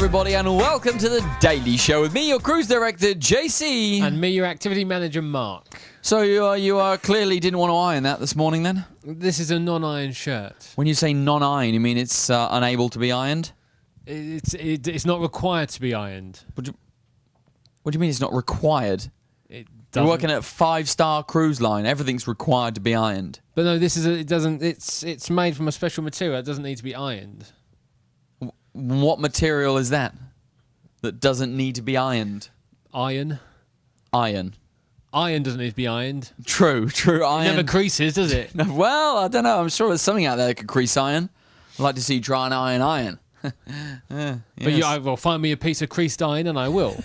everybody, and welcome to the Daily Show with me, your cruise director, JC. And me, your activity manager, Mark. So you clearly didn't want to iron that this morning, then? This is a non-iron shirt. When you say non-iron, you mean it's unable to be ironed? It's not required to be ironed. What do you mean it's not required? You're You're working at a 5-star cruise line. Everything's required to be ironed. But no, this is it's made from a special material. It doesn't need to be ironed. What material is that doesn't need to be ironed? Iron. Iron. Iron doesn't need to be ironed. True. Iron. It never creases, does it? Well, I don't know. I'm sure there's something out there that could crease iron. I'd like to see dry and iron. But well, find me a piece of creased iron and I will.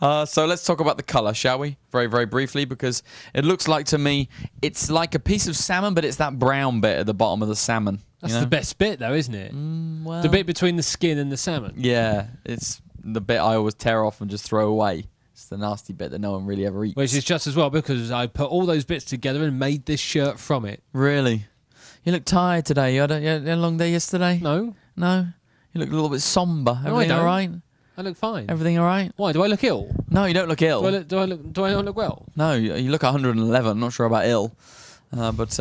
So let's talk about the colour, shall we? Very, very briefly, because it looks like to me it's like a piece of salmon, but it's that brown bit at the bottom of the salmon. That's the best bit, though, isn't it? Well, the bit between the skin and the salmon. Yeah, it's the bit I always tear off and just throw away. It's the nasty bit that no one really ever eats. Which is just as well because I put all those bits together and made this shirt from it. Really? You look tired today. You had a long day yesterday? No. No? You look a little bit sombre. No, Everything I don't. all right? I look fine. Everything all right? Why? Do I look ill? No, you don't look ill. Do I not look well? No, you look 111. I'm not sure about ill. But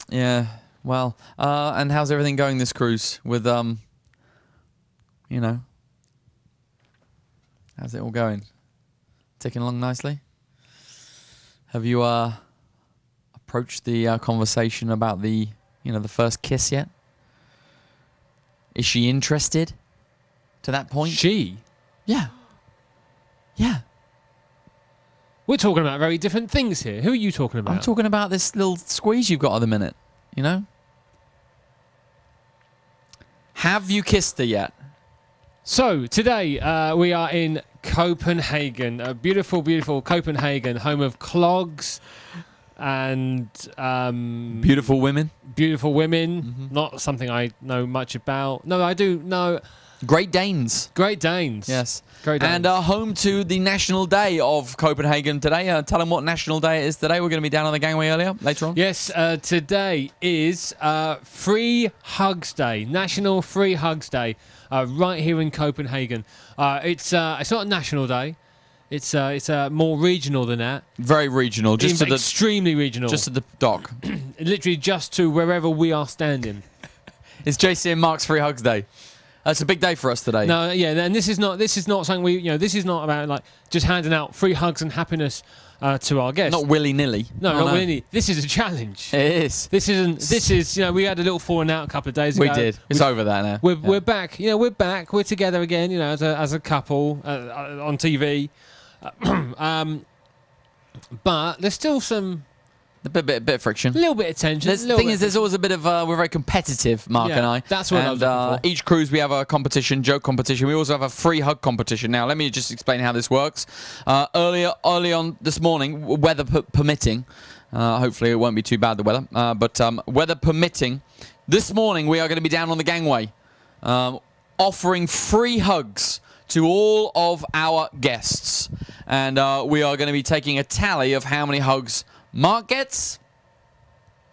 yeah, well. And how's everything going this cruise with, how's it all going? Ticking along nicely? Have you approached the conversation about the first kiss yet? Is she interested to that point? She? Yeah. Yeah. We're talking about very different things here. Who are you talking about? I'm talking about this little squeeze you've got at the minute, Have you kissed her yet? So, today we are in Copenhagen. A beautiful, beautiful Copenhagen, home of clogs and... Beautiful women? Beautiful women. Not something I know much about. No, I do know... Great Danes. Great Danes. Yes. Great Danes. And home to the National Day of Copenhagen today. Tell them what National Day it is today. We're going to be down on the gangway later on. Yes, today is Free Hugs Day. National Free Hugs Day. Right here in Copenhagen. It's not a national day. It's more regional than that. Very regional. Just to extremely regional. Just to the dock. Literally just to wherever we are standing. It's JC and Mark's Free Hugs Day. It's a big day for us today. No, yeah, and this is not something this is not about like just handing out free hugs and happiness to our guests. Not willy-nilly. No, not willy-nilly. This is a challenge. It is. This is we had a little falling out a couple of days ago. We did. It's over that now. We're back. We're back. We're together again. As a couple on TV. But there's still some. A bit of friction. A little bit of tension. The thing is, there's always a bit of... we're very competitive, Mark and I. That's what I was looking for. Each cruise, we have a competition, joke competition. We also have a free hug competition. Now, let me just explain how this works. Early on this morning, weather permitting, hopefully it won't be too bad, the weather, but weather permitting, this morning we are going to be down on the gangway, offering free hugs to all of our guests. And we are going to be taking a tally of how many hugs Mark gets,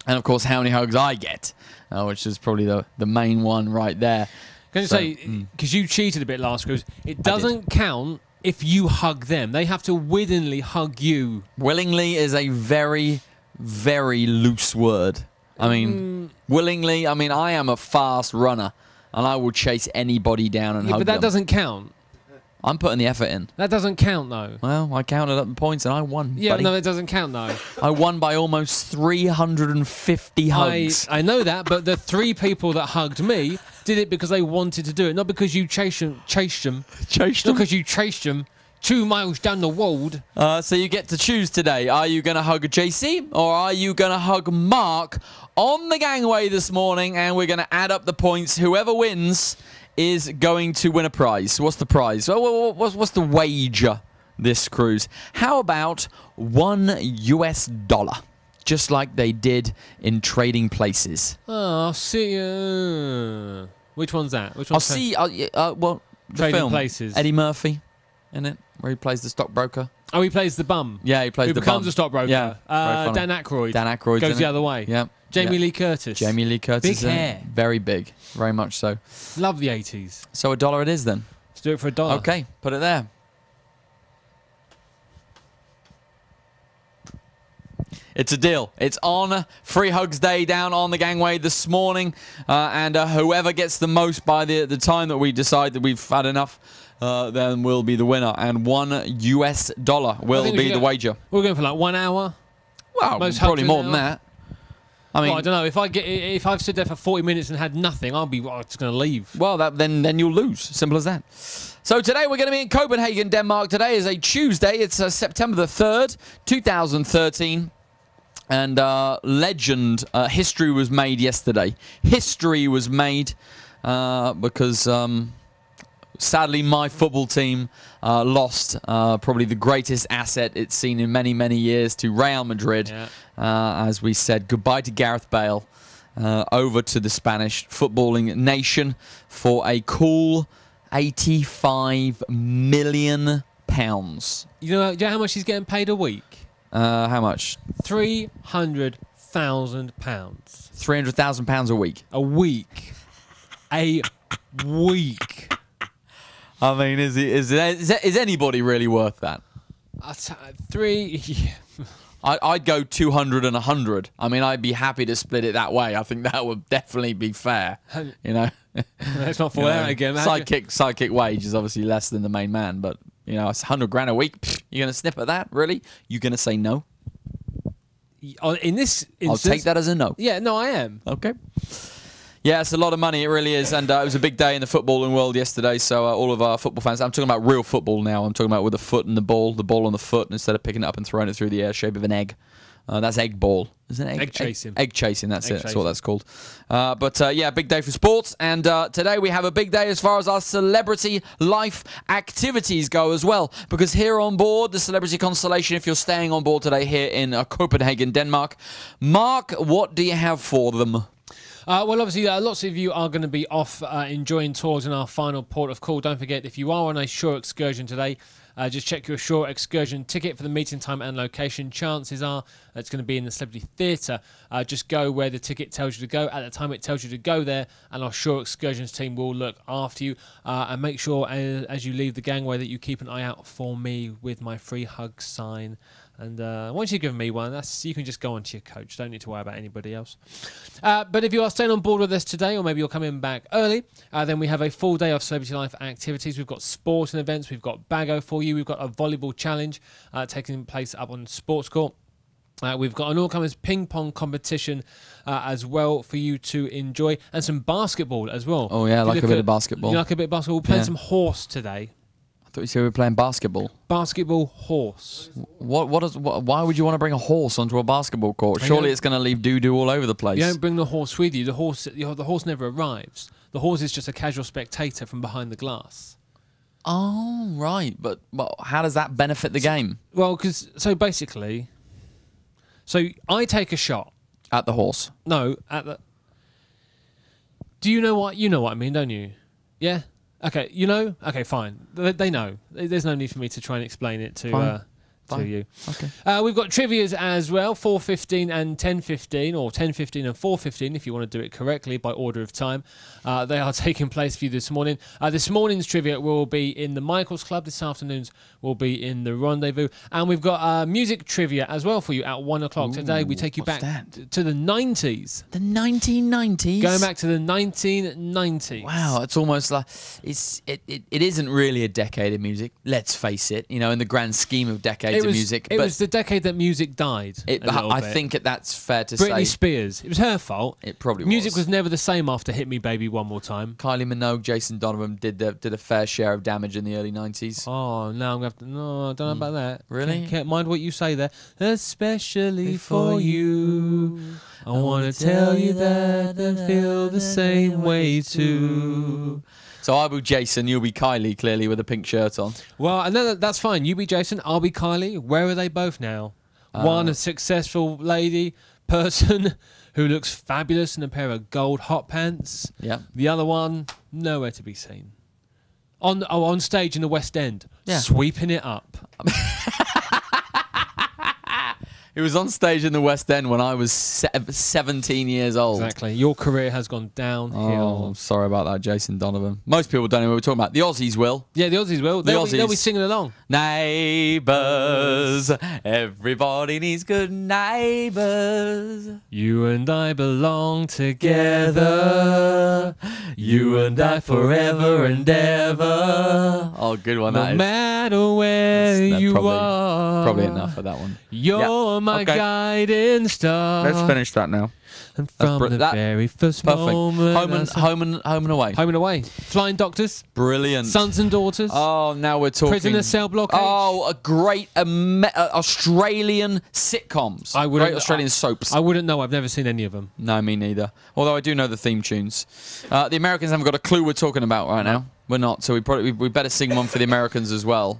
and of course how many hugs I get, which is probably the main one right there. Can I say, because you cheated a bit last cruise, it doesn't count if you hug them. They have to willingly hug you. Willingly is a very, very loose word. I mean, willingly, I am a fast runner, and I will chase anybody down and hug them. But that doesn't count. I'm putting the effort in. That doesn't count, though. Well, I counted up the points and I won, buddy. No, it doesn't count, though. I won by almost 350 hugs. I know that, but the 3 people that hugged me did it because they wanted to do it, not because you chased them. Chased them? Not because you chased them 2 miles down the road. So you get to choose today. Are you going to hug JC or are you going to hug Mark on the gangway this morning? And we're going to add up the points. Whoever wins is going to win a prize. What's the prize? What's the wager this cruise? How about $1 US? Just like they did in Trading Places. Oh, I'll see. Which one's that? Which one's the Trading film. Places. Eddie Murphy in it. where he plays the stockbroker. Oh, he plays the bum. Yeah, he plays Who the becomes bum. a stockbroker. Yeah, very funny. Dan Aykroyd. Dan Aykroyd goes the other way. Yeah. Jamie Lee Curtis. Jamie Lee Curtis. Big hair. Very big. Very much so. Love the 80s. So $1 it is then. Let's do it for $1. Okay, put it there. It's a deal. It's on Free Hugs Day down on the gangway this morning. And whoever gets the most by the time that we decide that we've had enough, then will be the winner. And $1 will be the wager. We're going for like 1 hour. Well, probably more than that. I mean, well, I don't know. If I've stood there for 40 minutes and had nothing, I'm just going to leave. Well, then you'll lose. Simple as that. So today we're going to be in Copenhagen, Denmark. Today is a Tuesday. It's September the 3rd, 2013. And history was made yesterday. History was made because sadly my football team lost probably the greatest asset it's seen in many, many years to Real Madrid. Yeah. As we said goodbye to Gareth Bale, over to the Spanish footballing nation for a cool £85 million. You know how much he's getting paid a week? How much? £300,000. £300,000 a week. A week. A week. I mean, is anybody really worth that? I'd go 200 and 100. I mean, I'd be happy to split it that way. I think that would definitely be fair. You know, let's not fall out again. Sidekick wage is obviously less than the main man, but you know, it's 100 grand a week. Pfft, you're gonna snip at that? Really? You're gonna say no? In this instance, I'll take that as a no. Yeah, no, I am. Okay. Yeah, it's a lot of money. It really is. And it was a big day in the footballing world yesterday. So all of our football fans, I'm talking about real football now. I'm talking about with the foot and the ball on the foot, instead of picking it up and throwing it through the air, shape of an egg. That's egg ball. Isn't it? Egg chasing. Egg chasing, that's it. That's what that's called. Yeah, big day for sports. And today we have a big day as far as our celebrity life activities go as well. Because here on board the Celebrity Constellation, if you're staying on board today here in Copenhagen, Denmark, Mark, what do you have for them? Well, obviously, lots of you are going to be off enjoying tours in our final port of call. Don't forget, if you are on a shore excursion today, just check your shore excursion ticket for the meeting time and location. Chances are it's going to be in the Celebrity Theatre. Just go where the ticket tells you to go at the time it tells you to go there, and our shore excursions team will look after you. And make sure as you leave the gangway that you keep an eye out for me with my free hug sign. And once you've given me one, you can just go on to your coach. Don't need to worry about anybody else. But if you are staying on board with us today, or maybe you're coming back early, then we have a full day of Celebrity Life activities. We've got sporting events. We've got Bago for you. We've got a volleyball challenge taking place up on Sports Court. We've got an all-comers ping-pong competition as well for you to enjoy, and some basketball as well. Oh, yeah, I like a bit of basketball. You like a bit of basketball? We're playing some horse today. I thought you said we were playing basketball. Basketball horse. Why would you want to bring a horse onto a basketball court? Surely it's going to leave doo-doo all over the place. You don't bring the horse with you. The horse never arrives. The horse is just a casual spectator from behind the glass. Oh, right. But how does that benefit the game? Well, basically, I take a shot. At the horse? No, at the... Do you know what? You know what I mean, don't you? Yeah? Okay, you know? Okay, fine. They know. There's no need for me to try and explain it to you. Okay. We've got trivias as well, 4:15 and 10:15, or 10:15 and 4:15 if you want to do it correctly by order of time. They are taking place for you this morning. This morning's trivia will be in the Michaels Club. This afternoon's will be in the Rendezvous. And we've got music trivia as well for you at 1 o'clock today. We take you back to the 90s. The 1990s? Going back to the 1990s. Wow, it's almost like it isn't really a decade of music. Let's face it. You know, in the grand scheme of decades of music, it was the decade that music died. I think that's fair to say. Britney Spears. It was her fault. It probably was. Music was never the same after "Hit Me, Baby, One More Time." Kylie Minogue, Jason Donovan did a fair share of damage in the early 90s. Oh, now I'm gonna have to. No, I don't know about that. Really? Can't mind what you say there. Especially for you, I want to tell you that I feel the same way too. So I'll be Jason, you'll be Kylie, clearly, with a pink shirt on. Well, I know that's fine. You be Jason, I'll be Kylie. Where are they both now? One, a successful person who looks fabulous in a pair of gold hot pants. Yeah. The other one, nowhere to be seen. On stage in the West End, Yeah. sweeping it up. He was on stage in the West End when I was 17 years old. Exactly. Your career has gone downhill. Oh, sorry about that, Jason Donovan. Most people don't know what we're talking about. The Aussies will. Yeah, the Aussies will. They'll be singing along. Neighbours, everybody needs good neighbours. You and I belong together. You and I forever and ever. Oh, good one, No that is. matter where you are. Probably enough of that one. You're my okay. guiding star. Let's finish that now. And from the very first Perfect. moment. Home and away. Home and away. Flying Doctors. Brilliant. Sons and Daughters. Oh, now we're talking. Prisoner Cell Block H. Oh, a great Australian sitcoms. Great Australian soaps. I wouldn't know. I've never seen any of them. No, me neither. Although I do know the theme tunes. The Americans haven't got a clue we're talking about right now. We're not. So we better sing one for the Americans as well.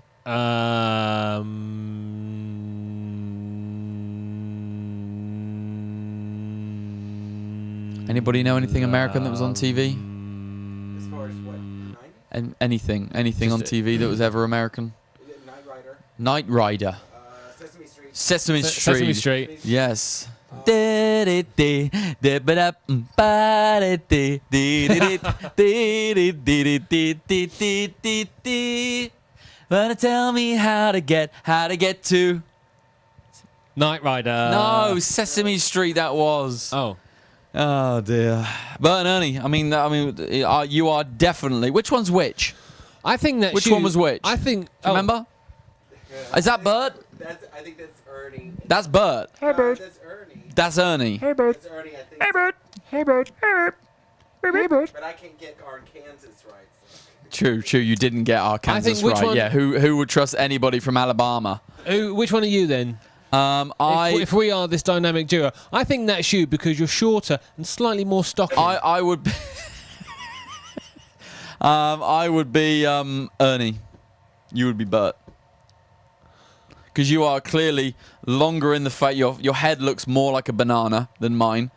Anybody know anything American that was on TV? As far as what? Anything on TV that was ever American? Knight Rider. Knight Rider. Sesame Street. Sesame Street. Sesame Street. Yes. Wanna tell me how to get to? Knight Rider. No, Sesame Street. That was. Oh. Oh dear. But Ernie, I mean, you are definitely. Which one's which? I think that. Which one was which? I think. Do you remember? Is that Bert? I think that's Ernie. That's Bert. Hey, Bert. That's Ernie. That's Ernie. Hey, Bert. That's Ernie, I think. Hey, Bert. Hey, Bert. Hey, Bert. Hey, Bert. But I can't get Arkansas right. So. True. You didn't get Arkansas which right. one- Yeah. Who would trust anybody from Alabama? Which one are you then? If we are this dynamic duo, I think that's you because you're shorter and slightly more stocky. I would. Be I would be Ernie. You would be Bert. Because you are clearly longer in the face. Your head looks more like a banana than mine,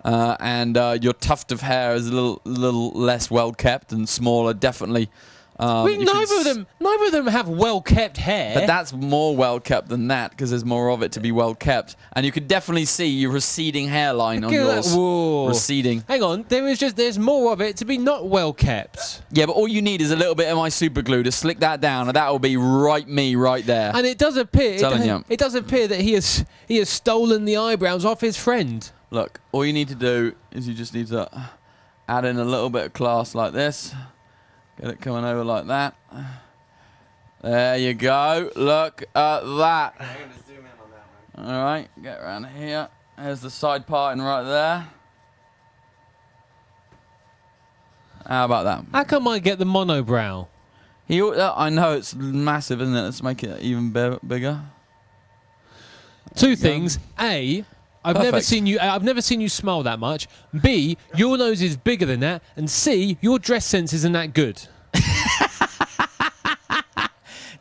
and your tuft of hair is a little less well kept and smaller. Definitely. Neither of them have well kept hair. But that's more well kept than that because there's more of it to be well kept, and you could definitely see your receding hairline on yours. Whoa. Receding. Hang on, there's more of it to be not well kept. Yeah, but all you need is a little bit of my super glue to slick that down, and that will be me right there. And it does appear It does appear that he has stolen the eyebrows off his friend. Look, all you need to do is you just need to add in a little bit of class like this. Get it coming over like that. There you go. Look at that. I'm going to zoom in on that one. All right, get around here. There's the side parting right there. How about that? How come I get the monobrow? I know it's massive, isn't it? Let's make it even bigger. Two things. A, I've never seen you smile that much. B, your nose is bigger than that. And C, your dress sense isn't that good.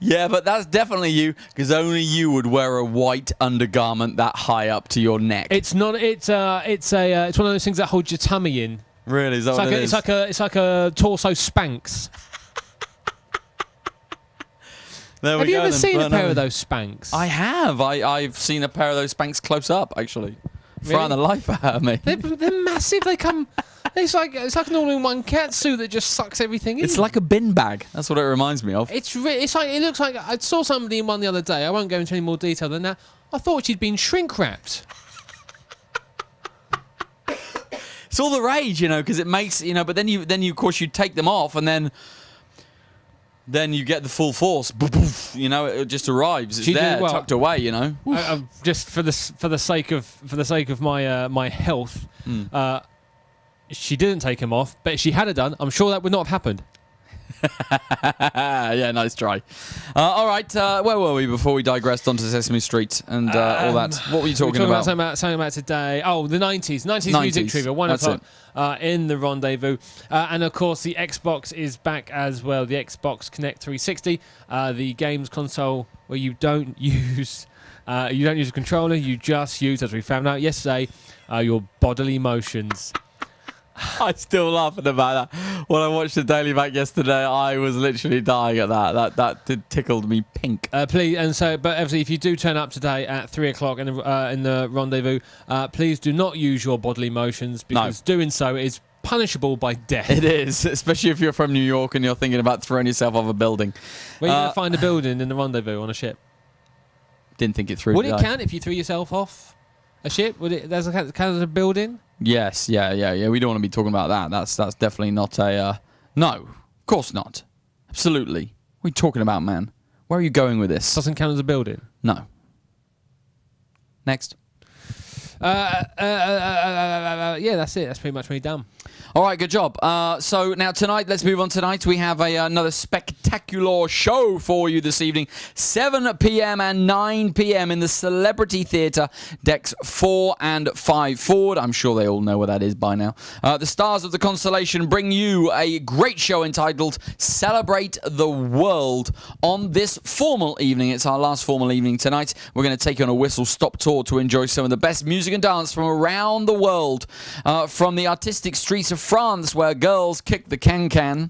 Yeah, but that's definitely you, because only you would wear a white undergarment that high up to your neck. It's not. It's one of those things that holds your tummy in. Really? Is that what it is? It's like a torso Spanx. There we Have you go ever then. seen Well, a pair no. of those Spanx? I have. I've seen a pair of those Spanx close up, actually. Really? Frying the life out of me. They're massive. They come. It's like an all-in-one cat suit that just sucks everything in. It's like a bin bag. That's what it reminds me of. It's like it looks like I saw somebody in one the other day. I won't go into any more detail than that. I thought she'd been shrink wrapped. It's all the rage, because it makes, but then you of course you take them off and then you get the full force. It just arrives. It's there, tucked away, Just for the sake of my health, she didn't take him off, but if she had it done, I'm sure that would not have happened. Yeah, nice try. All right, where were we before we digressed onto Sesame Street and all that? What were you talking about? Something about today. Oh, the 90s music trivia. 1 o'clock in the Rendezvous. And of course, the Xbox is back as well. The Xbox Connect 360, the games console where you don't use a controller. You just use, as we found out yesterday, your bodily motions. I'm still laughing about that. When I watched the Daily back yesterday, I was literally dying at that. That tickled me pink. Please, and so, but obviously, if you do turn up today at 3 o'clock in the rendezvous, please do not use your bodily motions, because doing so is punishable by death. It is, especially if you're from New York and you're thinking about throwing yourself off a building. Where are you going to find a building in the rendezvous on a ship? Didn't think it through. Would it count if you threw yourself off a ship? Would it? There's count as a building? Yes, yeah. We don't want to be talking about that. That's definitely not a. No, of course not. Absolutely. What are you talking about, man? Where are you going with this? Doesn't count as a building. No. Next. Yeah, that's it. That's pretty much me done. All right, good job. So now tonight, let's move on tonight. We have another spectacular show for you this evening. 7 p.m. and 9 p.m. in the Celebrity Theatre, decks 4 and 5 forward. I'm sure they all know what that is by now. The stars of the constellation bring you a great show entitled Celebrate the World on this formal evening. It's our last formal evening tonight. We're going to take you on a whistle-stop tour to enjoy some of the best music and dance from around the world. From the artistic streets of France, where girls kick the can-can.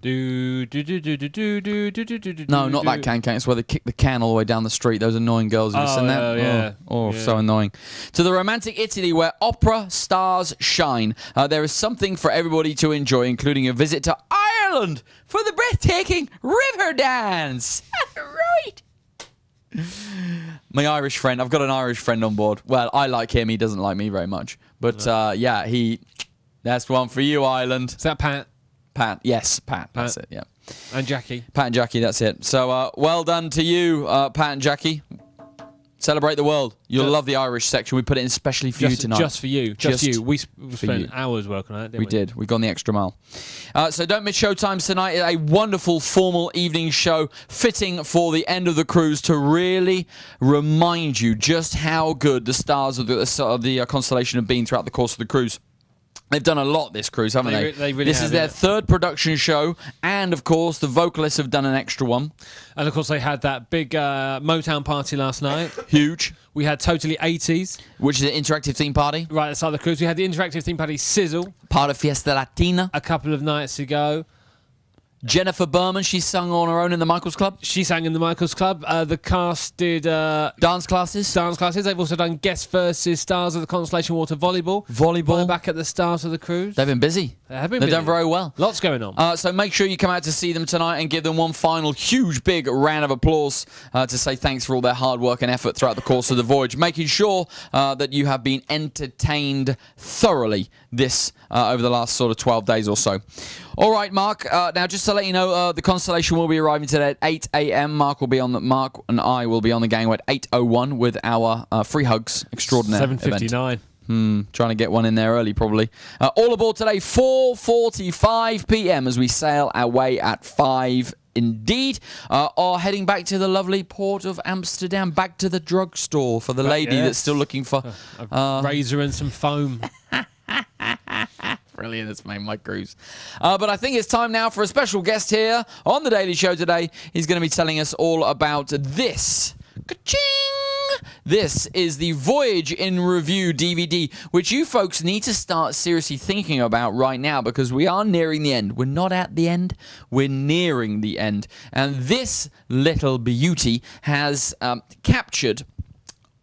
No, not that can-can. It's where they kick the can all the way down the street. Those annoying girls. Have you seen that? Yeah. Oh, so annoying. To the romantic Italy, where opera stars shine. There is something for everybody to enjoy, including a visit to Ireland for the breathtaking river dance. Right. My Irish friend. I've got an Irish friend on board. Well, I like him. He doesn't like me very much. But, yeah, that's one for you, Ireland. Is that Pat? Pat. Yes, Pat. That's it, yeah. And Jackie. Pat and Jackie, that's it. So, well done to you, Pat and Jackie. Celebrate the world. You'll love the Irish section. We put it in especially for you tonight. Just for you. Just you. We spent hours working on it, didn't we? We did. We've gone the extra mile. So don't miss showtimes tonight. A wonderful formal evening show fitting for the end of the cruise to really remind you just how good the stars of the constellation have been throughout the course of the cruise. They've done a lot this cruise, haven't they? They really this have, is their third production show, and of course the vocalists have done an extra one. And of course they had that big Motown party last night. Huge. We had Totally 80s. Which is an interactive theme party. Right outside the cruise. We had the interactive theme party Sizzle. Part of Fiesta Latina. A couple of nights ago. Jennifer Berman, she sung on her own in the Michaels Club. She sang in the Michaels Club. The cast did... dance classes. Dance classes. They've also done guest versus Stars of the Constellation Water Volleyball. Volleyball. Back at the start of the cruise. They've been busy. They have been They've busy. done very well. Lots going on. So make sure you come out to see them tonight and give them one final huge big round of applause to say thanks for all their hard work and effort throughout the course of the voyage, making sure that you have been entertained thoroughly this over the last sort of 12 days or so. All right, Mark. Now, just to let you know, the Constellation will be arriving today at 8 a.m. Mark and I will be on the gangway at 8:01 with our free hugs extraordinaire 7:59. Trying to get one in there early, probably. All aboard today, 4:45 p.m. as we sail our way at 5. Indeed, are heading back to the lovely port of Amsterdam, back to the drugstore for the lady that's still looking for a razor and some foam. Brilliant, it's made my cruise. But I think it's time now for a special guest here on The Daily Show today. He's going to be telling us all about this. Ka-ching! This is the Voyage in Review DVD, which you folks need to start seriously thinking about right now because we are nearing the end. We're not at the end, we're nearing the end. And this little beauty has captured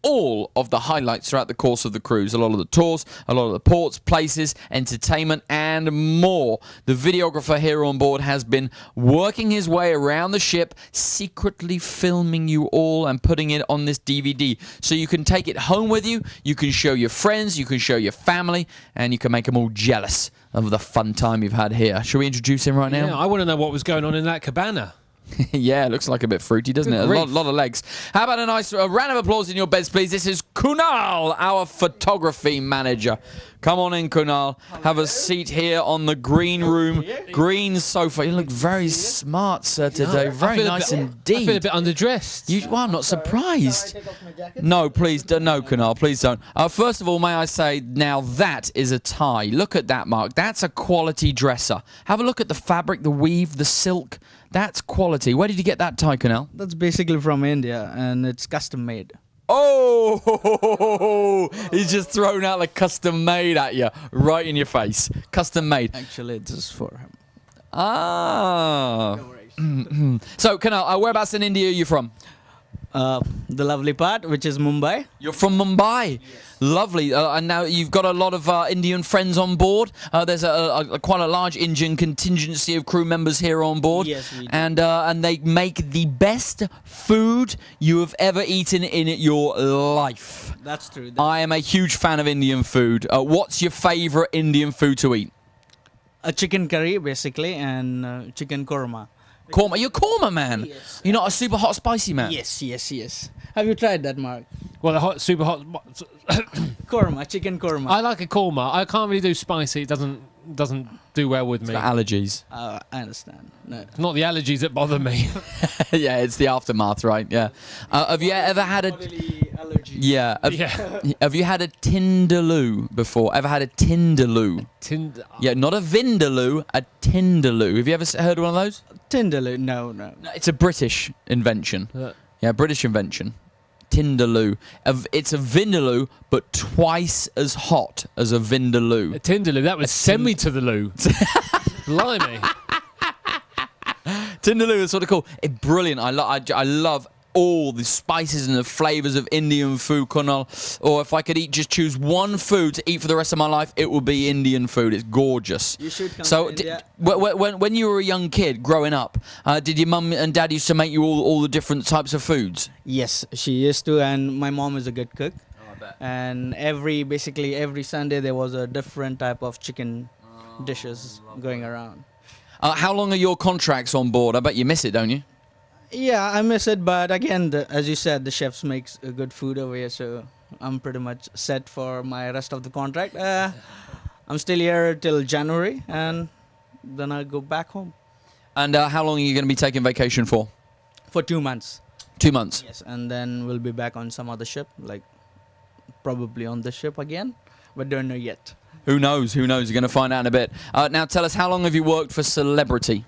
all of the highlights throughout the course of the cruise. A lot of the tours, a lot of the ports, places, entertainment, and more. The videographer here on board has been working his way around the ship, secretly filming you all and putting it on this DVD. So you can take it home with you, you can show your friends, you can show your family, and you can make them all jealous of the fun time you've had here. Shall we introduce him right now? Yeah, I want to know what was going on in that cabana. Yeah, it looks like a bit fruity, doesn't it? A lot of legs. How about a nice round of applause in your beds, please? This is Kunal, our photography manager. Come on in, Kunal. Have a seat here on the green room, green sofa. You look very smart, sir, today. Very nice indeed. I feel a bit underdressed. Well, I'm not surprised. No, please, no, Kunal, please don't. First of all, may I say, now that is a tie. Look at that, Mark. That's a quality dresser. Have a look at the fabric, the weave, the silk. That's quality. Where did you get that tie, Kunal? That's basically from India, and it's custom made. Oh, he's just thrown out the custom made at you, right in your face. Custom made. Actually, this is for him. Ah. So, Kunal, whereabouts in India are you from? The lovely part, which is Mumbai. You're from Mumbai. Lovely. And now you've got a lot of Indian friends on board. There's quite a large Indian contingency of crew members here on board. Yes, we do. And they make the best food you have ever eaten in your life. That's true. I am a huge fan of Indian food. What's your favourite Indian food to eat? A chicken curry, basically, and chicken korma. Korma. You're a korma man. Yes. You're not a super hot spicy man. Yes, yes, yes. Have you tried that, Mark? Well, the super hot. Korma, chicken korma. I like a korma. I can't really do spicy. It doesn't do well with me. Got allergies. I understand. No. Not the allergies that bother me. Yeah, it's the aftermath, right? Yeah. Have you ever had a? Allergy. Yeah. Yeah. Have you had a Tindaloo before? Ever had a Tindaloo? Yeah, not a Vindaloo, a Tindaloo. Have you ever heard of one of those? Tindaloo? No, no. No, it's a British invention. Yeah, British invention. Tindaloo. It's a Vindaloo, but twice as hot as a Vindaloo. A Tindaloo. That would send me to the loo. Blimey. Tindaloo is sort of cool. It's brilliant. I love all the spices and the flavors of Indian food, Kunal. Or if I could choose one food to eat for the rest of my life, it would be Indian food. It's gorgeous. You should come So, to India. when you were a young kid growing up, did your mum and dad used to make you all the different types of foods? Yes, she used to, and my mom is a good cook. Oh, I bet. And basically every Sunday there was a different type of chicken dishes going around. How long are your contracts on board? I bet you miss it, don't you? Yeah, I miss it, but again, as you said, the chefs makes good food over here, so I'm pretty much set for my rest of the contract. I'm still here till January, and then I'll go back home. And how long are you going to be taking vacation for? For 2 months. 2 months. Yes, and then we'll be back on some other ship, like probably on this ship again, but don't know yet. Who knows? Who knows? You're going to find out in a bit. Now, tell us, how long have you worked for Celebrity?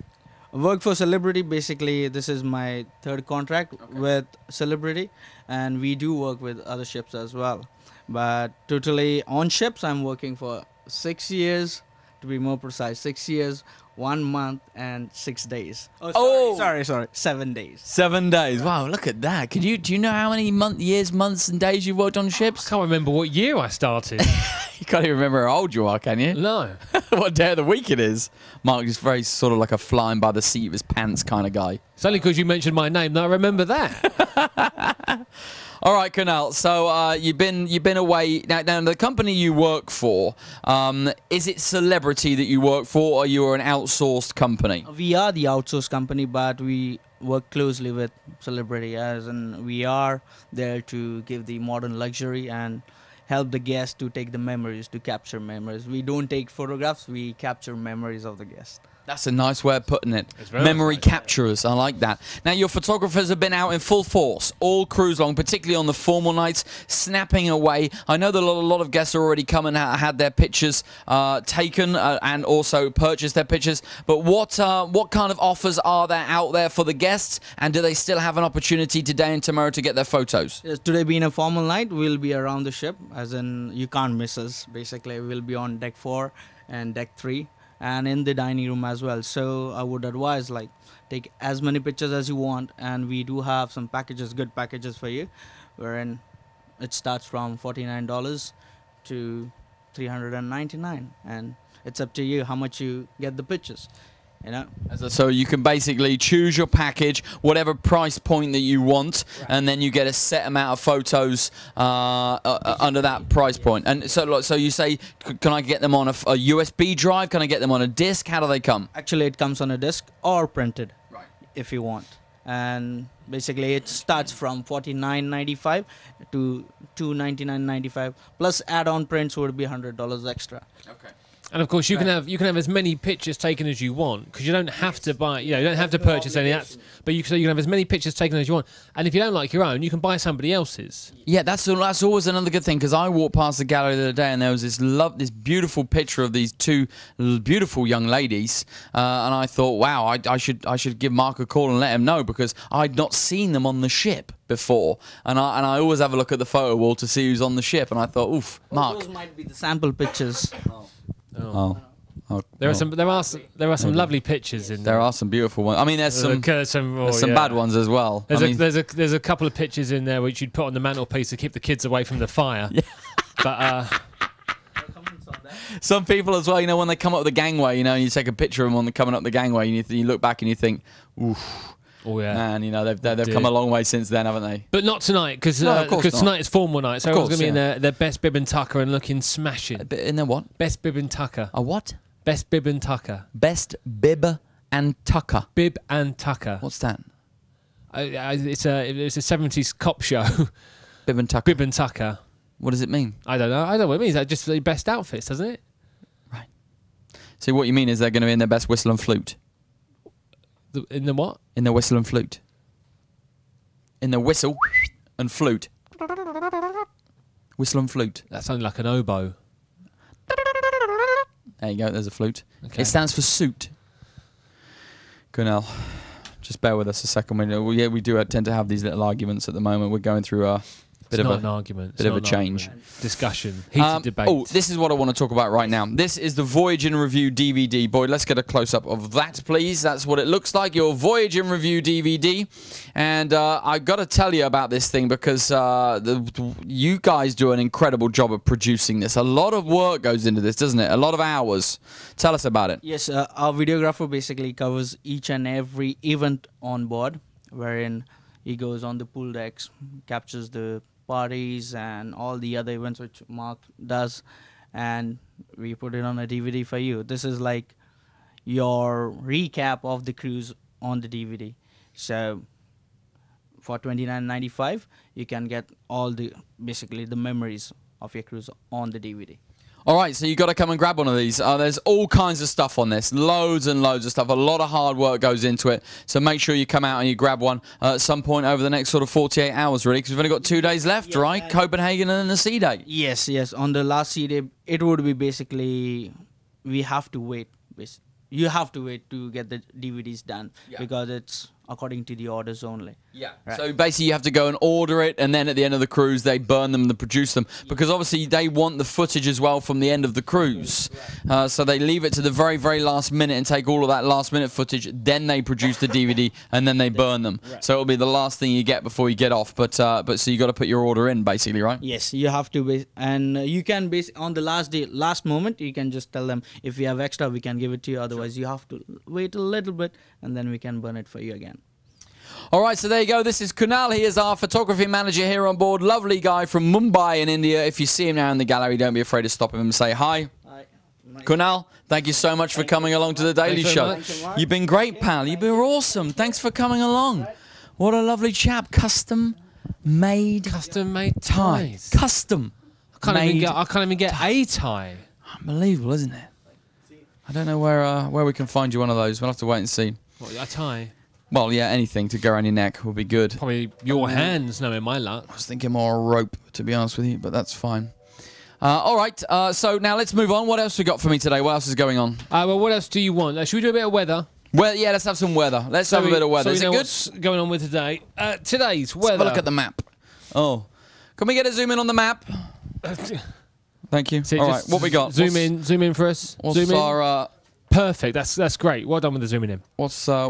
Work for Celebrity, basically this is my third contract with Celebrity, and we do work with other ships as well. But totally on ships I'm working for 6 years, to be more precise, 6 years, 1 month and 6 days. Sorry, 7 days. 7 days. Wow, look at that. Do you know how many years, months and days you've worked on I ships? can't remember what year I started. You can't even remember how old you are, can you? No. What day of the week it is. Mark is very sort of like a flying by the seat of his pants kind of guy. It's only because you mentioned my name that I remember that. All right, Kunal. So you've been away now. The company you work for, is it Celebrity that you work for, or you are an outsourced company? We are the outsourced company, but we work closely with Celebrity, as in we are there to give the modern luxury and help the guests to take the memories, to capture memories. We don't take photographs, we capture memories of the guests. That's a nice way of putting it. It's very Memory nice. capturers. I like that. Now, your photographers have been out in full force, all cruise long, particularly on the formal nights, snapping away. I know that a lot of guests are already come and had their pictures taken and also purchased their pictures. But what kind of offers are there out there for the guests? And do they still have an opportunity today and tomorrow to get their photos? Yes, today being a formal night, we'll be around the ship, as in you can't miss us. Basically, we'll be on deck 4 and deck 3. And in the dining room as well. So I would advise, like, take as many pictures as you want, and we do have some packages, good packages for you, wherein it starts from $49 to $399, and it's up to you how much you get the pictures, you know. So you can basically choose your package, whatever price point that you want, and then you get a set amount of photos under that price point. And so you say, can I get them on a USB drive? Can I get them on a disc? How do they come? Actually, it comes on a disc or printed, if you want. And basically, it starts from $49.95 to $299.95. Plus, add-on prints would be $100 extra. Okay. And of course, you can have as many pictures taken as you want, because you don't have to buy, you don't have to purchase any apps, but you can have as many pictures taken as you want. And if you don't like your own, you can buy somebody else's. Yeah, that's always another good thing, because I walked past the gallery the other day and there was this beautiful picture of these two beautiful young ladies, and I thought, wow, I should give Mark a call and let him know, because I'd not seen them on the ship before, and I always have a look at the photo wall to see who's on the ship, and I thought, oof, Mark. Those might be the sample pictures. Oh. Oh, There well, are some lovely pictures in there are some beautiful ones. I mean, there's some bad ones as well. There's a couple of pictures in there which you'd put on the mantelpiece to keep the kids away from the fire. Yeah. But some people as well, you know, when they come up the gangway, you know, and you take a picture of them on coming up the gangway, and you look back and you think, oof. Oh yeah, man, you know they've come a long way since then, haven't they? But not tonight, because tonight is formal night, so everyone's going to be in their best bib and tucker and looking smashing. In their what? Best bib and tucker. A what? Best bib and tucker. Best bib and tucker. Bib and tucker. What's that? It's a 70s cop show. Bib and tucker. Bib and tucker. What does it mean? I don't know what it means. That just the best outfits, doesn't it? Right. So what you mean is they're going to be in their best whistle and flute. In the what? In the whistle and flute. In the whistle and flute. Whistle and flute. That sounded like an oboe. There you go, there's a flute. Okay. It stands for suit. Kunal, just bear with us a second. We do tend to have these little arguments at the moment. We're going through a bit of an argument. Bit of a change. Discussion. Heated debate. Oh, this is what I want to talk about right now. This is the Voyage in Review DVD. Boyd, let's get a close-up of that, please. That's what it looks like, your Voyage in Review DVD. And I got to tell you about this thing because you guys do an incredible job of producing this. A lot of work goes into this, doesn't it? A lot of hours. Tell us about it. Yes, our videographer basically covers each and every event on board, wherein he goes on the pool decks, captures the parties and all the other events which Mark does, and we put it on a DVD for you. This is like your recap of the cruise on the DVD. So for $29.95 you can get all the basically the memories of your cruise on the DVD. All right, so you got to come and grab one of these. There's all kinds of stuff on this, loads and loads of stuff. A lot of hard work goes into it. So make sure you come out and you grab one at some point over the next sort of 48 hours, really, because we've only got 2 days left, right? Copenhagen and then the sea day. Yes. On the last sea day, it would be basically we have to wait. You have to wait to get the DVDs done because it's according to the orders only. Yeah. Right. So basically you have to go and order it, and then at the end of the cruise they burn them and produce them, because obviously they want the footage as well from the end of the cruise. So they leave it to the very, very last minute and take all of that last minute footage, then they produce the DVD and then they burn them. Right. So it'll be the last thing you get before you get off. But so you got to put your order in basically, right? Yes, you have to and you can on the last day, last moment, you can just tell them if we have extra we can give it to you, otherwise you have to wait a little bit and then we can burn it for you again. All right, so there you go. This is Kunal. He is our photography manager here on board. Lovely guy from Mumbai in India. If you see him now in the gallery, don't be afraid to stop him and say hi. Hi. Kunal, thank you so much for coming along to the Daily Show. You've been great, pal. You've been awesome. Thanks for coming along. What a lovely chap. Custom-made ties. Custom. I can't even get a tie. Unbelievable, isn't it? I don't know where we can find you one of those. We'll have to wait and see. What, a tie? Well, yeah, anything to go around your neck would be good. Probably your hands, knowing my luck. I was thinking more a rope, to be honest with you, but that's fine. All right, so now let's move on. What else we got for me today? What else is going on? Well, what else do you want? Should we do a bit of weather? Well, yeah, let's have some weather. Let's have a bit of weather. Is it good? What's going on with today? Today's weather. Let's have a look at the map. Oh, can we get a zoom in on the map? Thank you. So all right, what we got? Zoom in for us. What's zoom in. our? Perfect. That's great. Well done with the zooming in. What's our?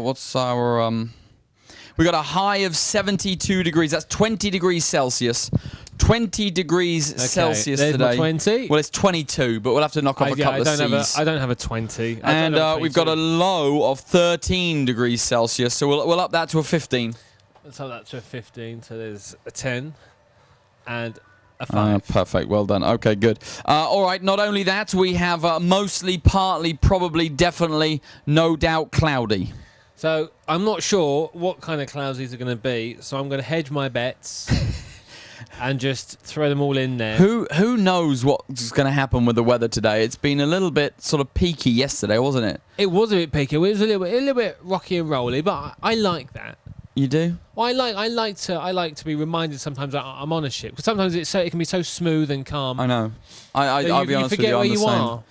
We got a high of 72 degrees. That's 20 degrees Celsius. 20 degrees Celsius there's today. My 20. Well, it's 22, but we'll have to knock off a couple of C's. I don't have a 20. And we've got a low of 13 degrees Celsius, so we'll up that to a 15. Let's up that to a 15. So there's a 10 and a 5. Perfect. Well done. Okay, good. All right. Not only that, we have mostly, partly, probably, definitely, no doubt, cloudy. So I'm not sure what kind of clouds these are going to be, so I'm going to hedge my bets and just throw them all in there. Who knows what's going to happen with the weather today? It's been a little bit sort of peaky yesterday, wasn't it? It was a bit peaky. It was a little bit rocky and rolly, but I like that. You do? Well, I like to be reminded sometimes that I'm on a ship, because sometimes it can be so smooth and calm. I know. I'll be honest with you. You forget where you are.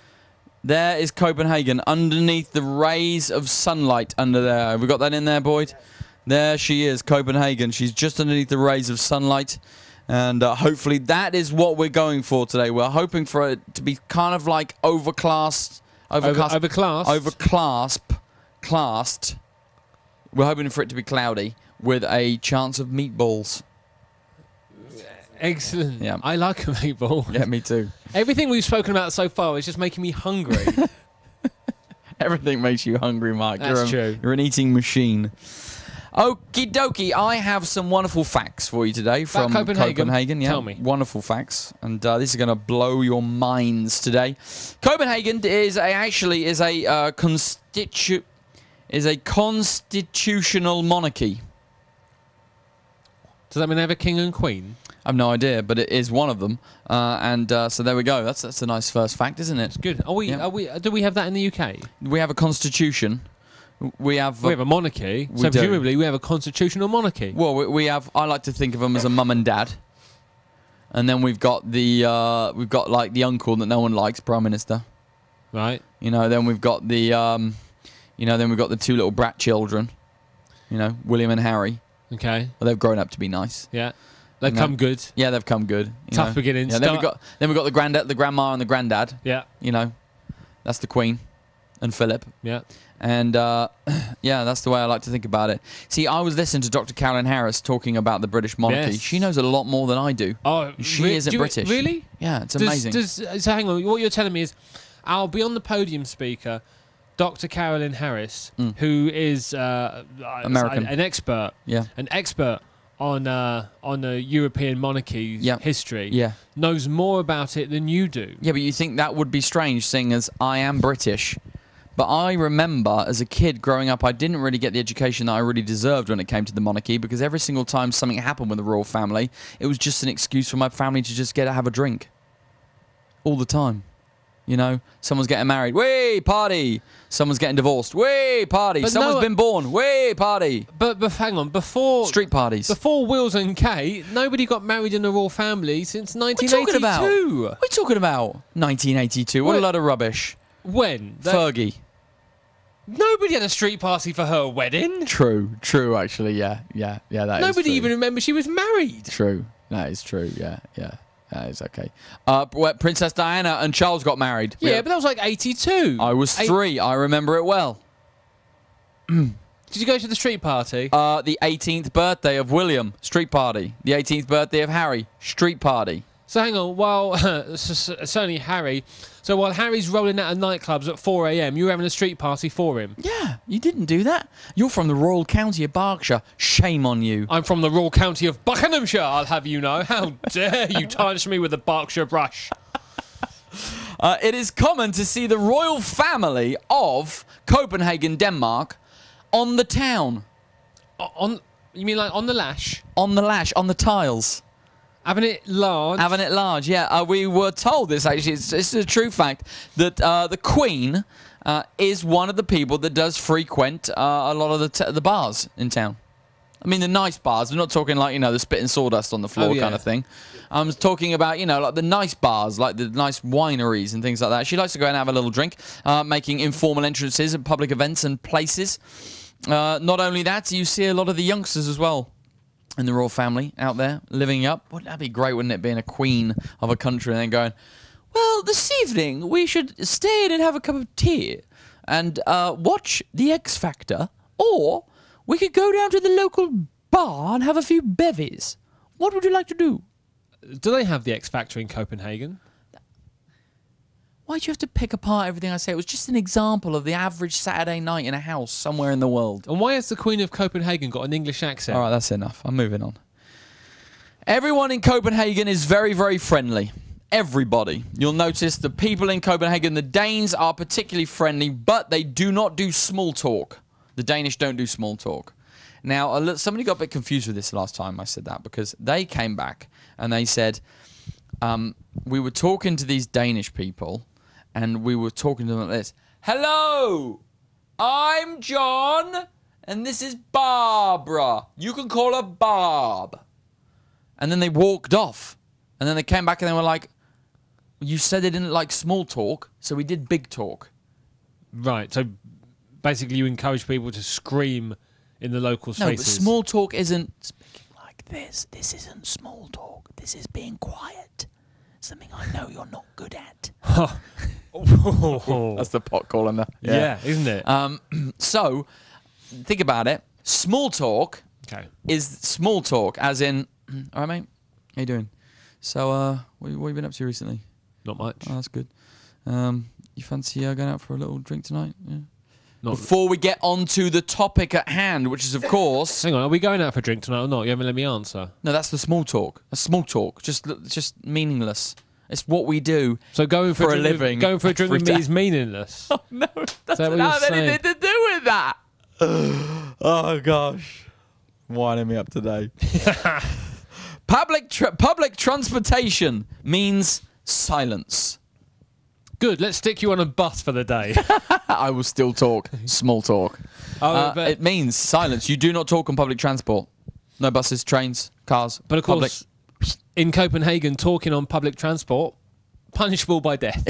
There is Copenhagen underneath the rays of sunlight under there. Have we got that in there, Boyd? There she is, Copenhagen. She's just underneath the rays of sunlight. And hopefully that is what we're going for today. We're hoping for it to be kind of like overcast Classed. We're hoping for it to be cloudy with a chance of meatballs. Excellent. Yeah. I like a meatball. Yeah, me too. Everything we've spoken about so far is just making me hungry. Everything makes you hungry, Mike. That's true. You're an eating machine. Okie dokie, I have some wonderful facts for you today from Copenhagen. Yeah, Tell me. Wonderful facts, and this is going to blow your minds today. Copenhagen is a constitutional monarchy. Does that mean they have a king and queen? I have no idea, but it is one of them, so there we go. That's a nice first fact, isn't it? It's good. Do we have that in the UK? We have a constitution. We have a monarchy, so presumably we have a constitutional monarchy. Well, we have. I like to think of them as a mum and dad, and then we've got like the uncle that no one likes, Prime Minister. Right. Then we've got the the two little brat children. William and Harry. Okay. Well, they've grown up to be nice. Yeah. They've come good. Yeah, they've come good. Tough beginnings. Yeah, then we've got the granddad, the grandma, and the granddad. Yeah. That's the Queen, and Philip. Yeah. And that's the way I like to think about it. See, I was listening to Dr. Carolyn Harris talking about the British monarchy. Yes. She knows a lot more than I do. Oh, she isn't British. Really? Yeah, it's amazing. So hang on. What you're telling me is, I'll be on the podium speaker, Dr. Carolyn Harris, who is American, an expert. Yeah. An expert on the European monarchy history. Yeah. Knows more about it than you do. Yeah, but you think that would be strange, seeing as I am British. But I remember as a kid growing up, I didn't really get the education that I really deserved when it came to the monarchy, because every single time something happened with the royal family, it was just an excuse for my family to just have a drink. All the time. Someone's getting married, way party. Someone's getting divorced, way party. But Someone's been born, way party. But hang on, before street parties, before Wills and Kate, nobody got married in the royal family since 1982. What are we talking about? 1982. What a load of rubbish. When? Fergie. Nobody had a street party for her wedding. True, actually, yeah, that Nobody even remembers she was married. True, that is true, yeah. That is okay. Princess Diana and Charles got married. Yeah, but that was like 82. I was 3, I remember it well. Did you go to the street party? The 18th birthday of William, street party. The 18th birthday of Harry, street party. So hang on, certainly Harry. So while Harry's rolling out of nightclubs at 4 a.m, you were having a street party for him? Yeah, you didn't do that. You're from the Royal County of Berkshire. Shame on you. I'm from the Royal County of Buckinghamshire, I'll have you know. How dare you tarnish me with the Berkshire brush? It is common to see the royal family of Copenhagen, Denmark, on the town. You mean like on the lash? On the lash, on the tiles. Having it large? Yeah. We were told this, actually. It's a true fact, that the Queen is one of the people that does frequent a lot of the bars in town. I mean, the nice bars. I'm not talking like, the spit and sawdust on the floor kind of thing. I'm talking about, like the nice bars, like the nice wineries and things like that. She likes to go and have a little drink, making informal entrances at public events and places. Not only that, you see a lot of the youngsters as well in the royal family out there living up. Wouldn't that be great, wouldn't it, being a queen of a country and then going, well, this evening we should stay in and have a cup of tea and watch The X Factor, or we could go down to the local bar and have a few bevies. What would you like to do? Do they have The X Factor in Copenhagen? Why do you have to pick apart everything I say? It was just an example of the average Saturday night in a house somewhere in the world. And why has the Queen of Copenhagen got an English accent? All right, that's enough. I'm moving on. Everyone in Copenhagen is very, very friendly. Everybody. You'll notice the people in Copenhagen, the Danes are particularly friendly, but they do not do small talk. The Danish don't do small talk. Now, somebody got a bit confused with this last time I said that, because they came back and they said, we were talking to these Danish people, and we were talking to them like this. Hello, I'm John, and this is Barbara. You can call her Barb. And then they walked off. And then they came back and they were like, you said they didn't like small talk, so we did big talk. Right, so basically you encourage people to scream in the local spaces. No, but small talk isn't speaking like this. This isn't small talk. This is being quiet. something I know you're not good at. Oh. That's the pot calling there. Yeah, isn't it? So, think about it. Small talk Okay. is small talk, as in, all right, mate, how you doing? So, what have you been up to recently? Not much. Oh, that's good. You fancy going out for a little drink tonight? Yeah. Not. Before we get on to the topic at hand, which is, of course... Hang on, are we going out for a drink tonight or not? You haven't let me answer. No, that's the small talk. That's small talk. Just meaningless. It's what we do. So going for a drink living. Going for a drink every with me day. is meaningless. Oh, no, that that doesn't what you're have anything to do with that. Oh, gosh. Winding me up today. Public transportation means silence. Good. Let's stick you on a bus for the day. I will still talk. Small talk. But It means silence. You do not talk on public transport. No buses, trains, cars. of course, in Copenhagen, talking on public transport, punishable by death.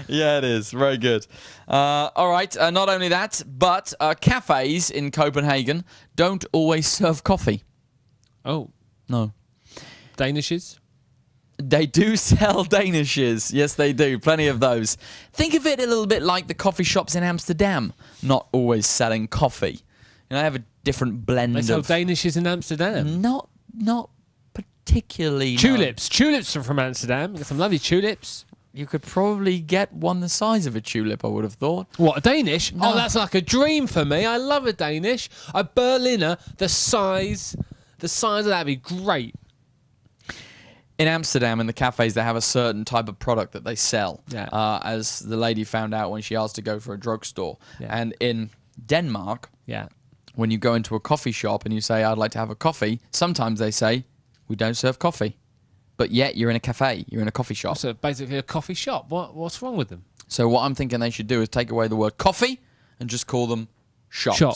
Yeah, it is. Very good. All right. Not only that, but cafes in Copenhagen don't always serve coffee. Oh, No. Danishes? They do sell Danishes. Yes, they do. Plenty of those. Think of it a little bit like the coffee shops in Amsterdam. Not always selling coffee. You know, they have a different blend They sell of... Danishes in Amsterdam. Not particularly... no. Tulips. Tulips are from Amsterdam. Got some lovely tulips. You could probably get one the size of a tulip, I would have thought. What, a Danish? No. Oh, that's like a dream for me. I love a Danish. A Berliner, the size of that'd be great. In Amsterdam, in the cafes, they have a certain type of product that they sell. Yeah. As the lady found out when she asked to go for a drugstore. Yeah. And in Denmark, Yeah. when you go into a coffee shop and you say, I'd like to have a coffee, sometimes they say, we don't serve coffee. But yet you're in a cafe, you're in a coffee shop. So basically a coffee shop. What's wrong with them? So what I'm thinking they should do is take away the word coffee and just call them shops. Shop.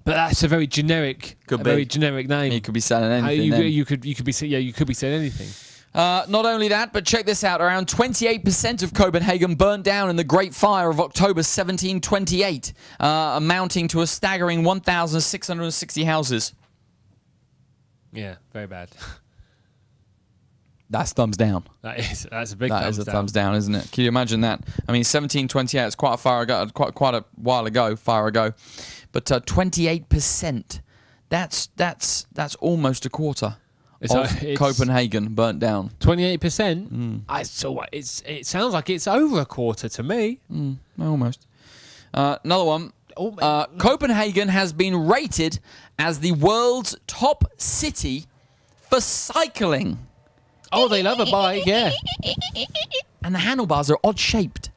But that's a very generic, Could be. very generic name. You could be selling anything. You could be saying anything. Not only that, but check this out. Around 28% of Copenhagen burnt down in the Great Fire of October 1728, amounting to a staggering 1,660 houses. Yeah, very bad. That's thumbs down. That's a big That thumbs is a down. thumbs down, isn't it? Can you imagine that? I mean, 1728. It's quite a far ago, quite a while ago, far ago. But 28%. That's almost a quarter of Copenhagen burnt down. 28%. It sounds like it's over a quarter to me. Almost. Another one. Copenhagen has been rated as the world's top city for cycling. Oh, they love a bike, yeah. And the handlebars are odd-shaped.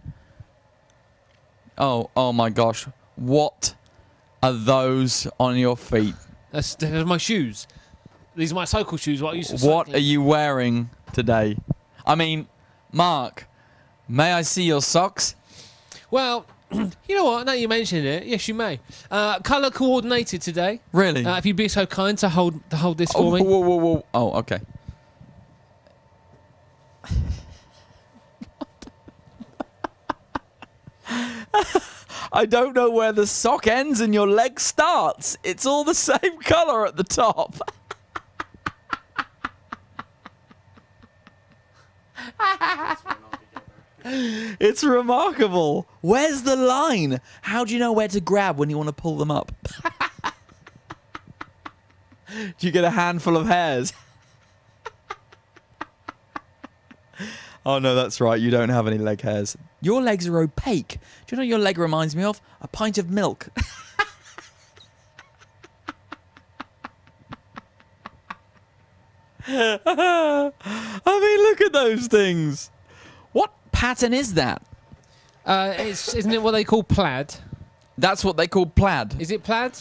Oh my gosh. What are those on your feet? That's my shoes. These are my cycle shoes. What I used to What cycle. are you wearing today? I mean, Mark, may I see your socks? Well, you know what? Now you mentioned it. Yes, you may. Colour coordinated today. Really? If you'd be so kind to hold this for me. Whoa. Oh, okay. I don't know where the sock ends and your leg starts. It's all the same colour at the top. It's remarkable. Where's the line? How do you know where to grab when you want to pull them up? Do you get a handful of hairs? Oh, no, that's right. You don't have any leg hairs. Your legs are opaque. Do you know what your leg reminds me of? A pint of milk. I mean, look at those things. What pattern is that? Isn't it what they call plaid? That's what they call plaid. Is it plaid?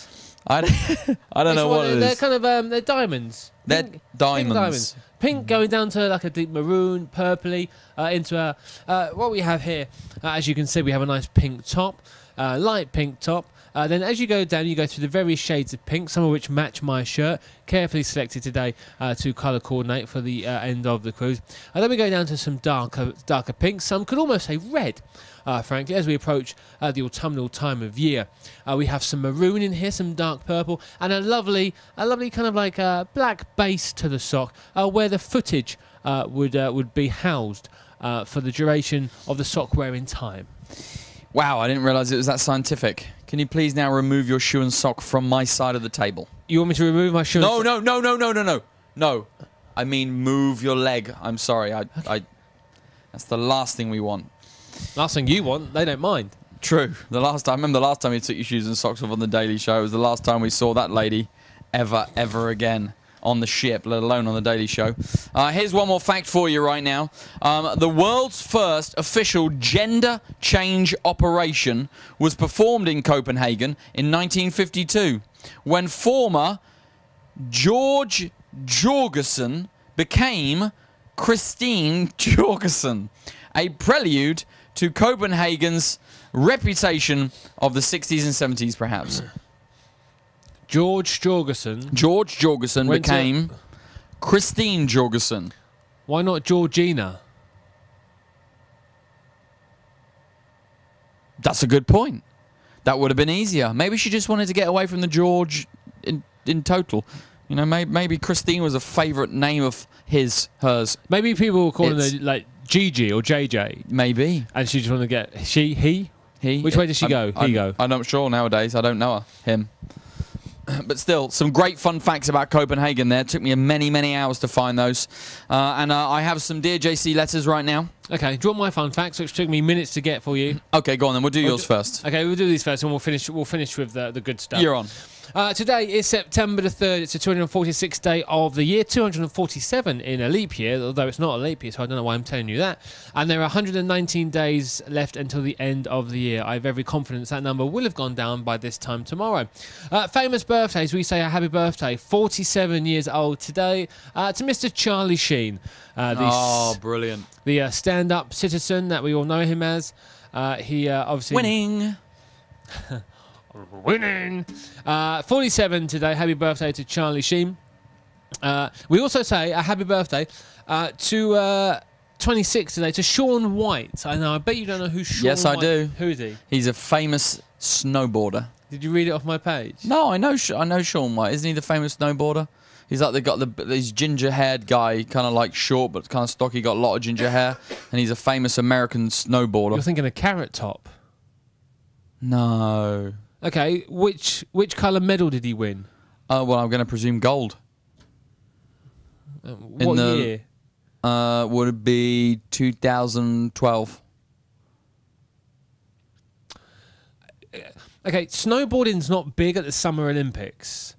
I don't know what it They're is. kind of they're diamonds. They're Pink diamonds. Pink going down to like a deep maroon, purpley, into what we have here. As you can see, we have a nice pink top, light pink top, Then as you go down, you go through the various shades of pink, some of which match my shirt, carefully selected today to colour coordinate for the end of the cruise. And then we go down to some darker pinks, some could almost say red, frankly, as we approach the autumnal time of year. We have some maroon in here, some dark purple, and a lovely kind of like black base to the sock, where the footage would be housed for the duration of the sock wearing time. Wow, I didn't realise it was that scientific. Can you please now remove your shoe and sock from my side of the table? You want me to remove my shoe? No. No. I mean, move your leg. I'm sorry. That's the last thing we want. Last thing you want, they don't mind. True. I remember the last time you took your shoes and socks off on the Daily Show. It was the last time we saw that lady ever again on the ship, let alone on the Daily Show. Here's one more fact for you right now. The world's first official gender change operation was performed in Copenhagen in 1952 when former George Jorgensen became Christine Jorgensen, a prelude to Copenhagen's reputation of the 60s and 70s, perhaps. George Jorgensen became Christine Jorgensen. Why not Georgina? That's a good point. That would have been easier. Maybe she just wanted to get away from the George in total. You know, maybe Christine was a favourite name of hers. Maybe people were calling her like Gigi or JJ. Maybe. And she just wanted to get he. Which way does she go? I'm not sure nowadays. I don't know her. Him. But still, some great fun facts about Copenhagen there. It took me many hours to find those. And I have some Dear JC letters right now. Okay, do you want my fun facts, which took me minutes to get for you? Okay, go on then. We'll do yours first. Okay, we'll do these first and we'll finish with the good stuff. You're on. Today is September the 3rd. It's the 246th day of the year, 247 in a leap year, although it's not a leap year, so I don't know why I'm telling you that. And there are 119 days left until the end of the year. I have every confidence that number will have gone down by this time tomorrow. Famous birthdays, we say a happy birthday, 47 years old today, to Mr. Charlie Sheen. Brilliant. The stand-up citizen that we all know him as. He obviously... Winning! 47 today. Happy birthday to Charlie Sheen. We also say a happy birthday to 26 today to Shaun White. I know. I bet you don't know who Shaun White is. Yes, I do. Who is he? He's a famous snowboarder. Did you read it off my page? No, I know Shaun White. Isn't he the famous snowboarder? He's like this ginger-haired guy, kind of like short but kind of stocky, got a lot of ginger hair, and he's a famous American snowboarder. You're thinking of Carrot Top. No. Okay, which colour medal did he win? Well, I'm going to presume gold. What year? Would it be 2012? Okay, snowboarding's not big at the Summer Olympics.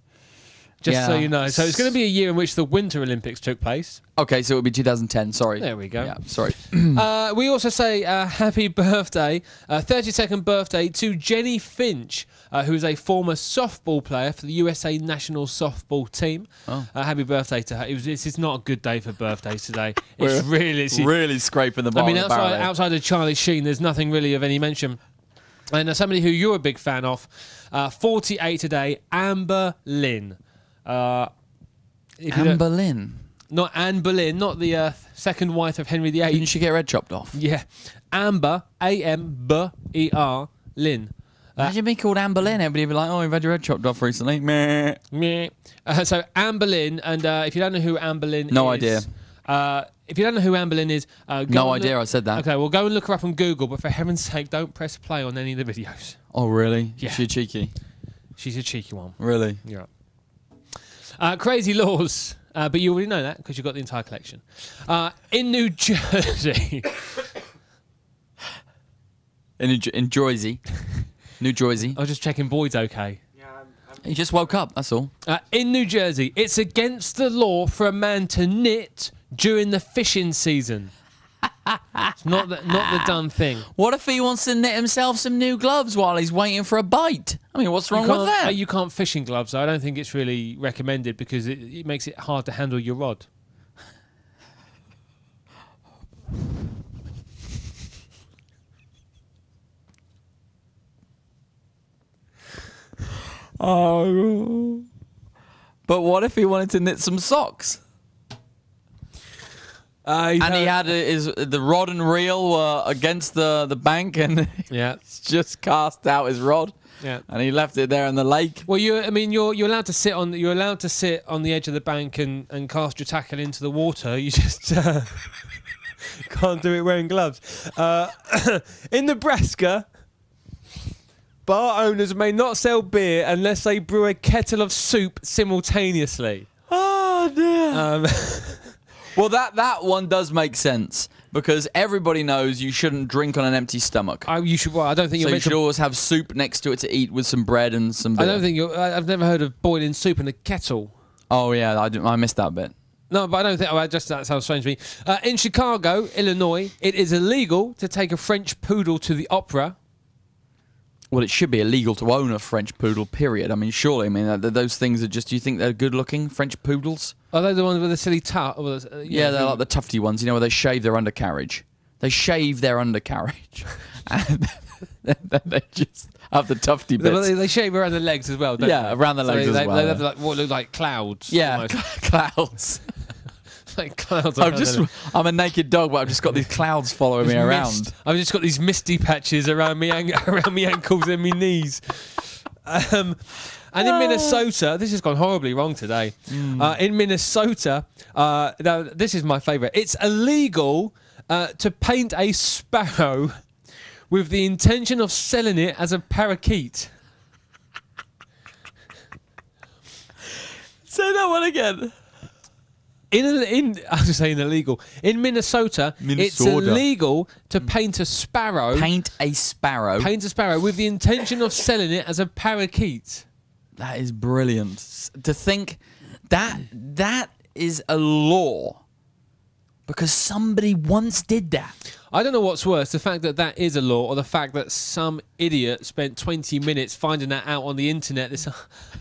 Just so you know. So it's going to be a year in which the Winter Olympics took place. Okay, so it would be 2010, sorry. There we go. Yeah, sorry. We also say happy birthday, 32nd birthday to Jenny Finch, who is a former softball player for the USA national softball team. Oh. Happy birthday to her. This is not a good day for birthdays today. It's really scraping the bottom. I mean, outside of Charlie Sheen, there's nothing really of any mention. And somebody who you're a big fan of, 48 today, Amber Lynn. Anne Boleyn? Not Anne Boleyn, not the second wife of Henry VIII. Didn't she get her head chopped off? Yeah. Amber, A-M-B-E-R, Lynn. Imagine me called Anne Boleyn. Everybody would be like, oh, you've had your head chopped off recently. Meh. Meh. So Anne Boleyn, and if you don't know who Anne Boleyn is... No idea. If you don't know who Anne Boleyn is... no idea I said that. Okay, well, go and look her up on Google, but for heaven's sake, don't press play on any of the videos. Oh, really? Yeah. She's cheeky. She's a cheeky one. Really? Yeah. Crazy laws, but you already know that because you've got the entire collection. In New Jersey. in Jersey. New Jersey. I was just checking Boyd's okay. Yeah, He just woke up, that's all. In New Jersey, it's against the law for a man to knit during the fishing season. It's not the done thing. What if he wants to knit himself some new gloves while he's waiting for a bite? I mean, what's wrong with that? You can't fishing gloves. I don't think it's really recommended because it makes it hard to handle your rod. Oh. But what if he wanted to knit some socks? And he had the rod and reel were against the bank, and Yeah. he's just cast out his rod. Yeah. And he left it there in the lake. Well, you're allowed to sit on the edge of the bank and cast your tackle into the water. You just can't do it wearing gloves. In Nebraska, bar owners may not sell beer unless they brew a kettle of soup simultaneously. Oh dear. Well, that one does make sense because everybody knows you shouldn't drink on an empty stomach. You should. Well, I don't think So you're you meant should to. always have soup next to it to eat with some bread and some beer. I don't think you're. I've never heard of boiling soup in a kettle. Oh yeah, I missed that bit. No, but I don't think. That sounds strange to me. In Chicago, Illinois, it is illegal to take a French poodle to the opera. Well, it should be illegal to own a French poodle, period. I mean, surely. I mean, those things are just... Do you think they're good-looking, French poodles? Are they the ones with the silly tuft? Yeah, they're like the tufty ones, you know, where they shave their undercarriage. They shave their undercarriage. And then they just have the tufty bits. They shave around the legs as well, don't they? Yeah, around the legs as well. They yeah. have like, what look like clouds. Yeah, almost. clouds. Like clouds. I'm a naked dog, but I've just got these clouds following me around. I've just got these misty patches around me ankles and me knees. And in Minnesota, this has gone horribly wrong today. In Minnesota, now this is my favourite. It's illegal to paint a sparrow with the intention of selling it as a parakeet. Say that one again. I was saying illegal. In Minnesota, it's illegal to paint a sparrow. Paint a sparrow. Paint a sparrow with the intention of selling it as a parakeet. That is brilliant. To think that is a law because somebody once did that. I don't know what's worse, the fact that that is a law or the fact that some idiot spent 20 minutes finding that out on the internet. This, I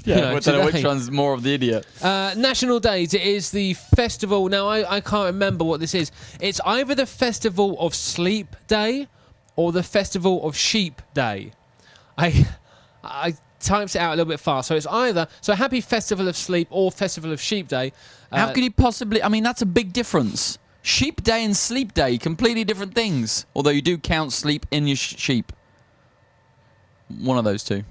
don't know which one's more of the idiot. National Days, it is the festival. Now, I can't remember what this is. It's either the Festival of Sleep Day or the Festival of Sheep Day. I typed it out a little bit fast. So it's either, Happy Festival of Sleep or Festival of Sheep Day. How could you possibly, I mean, that's a big difference. Sheep Day and Sleep Day, completely different things. Although you do count sleep in your sheep. One of those two.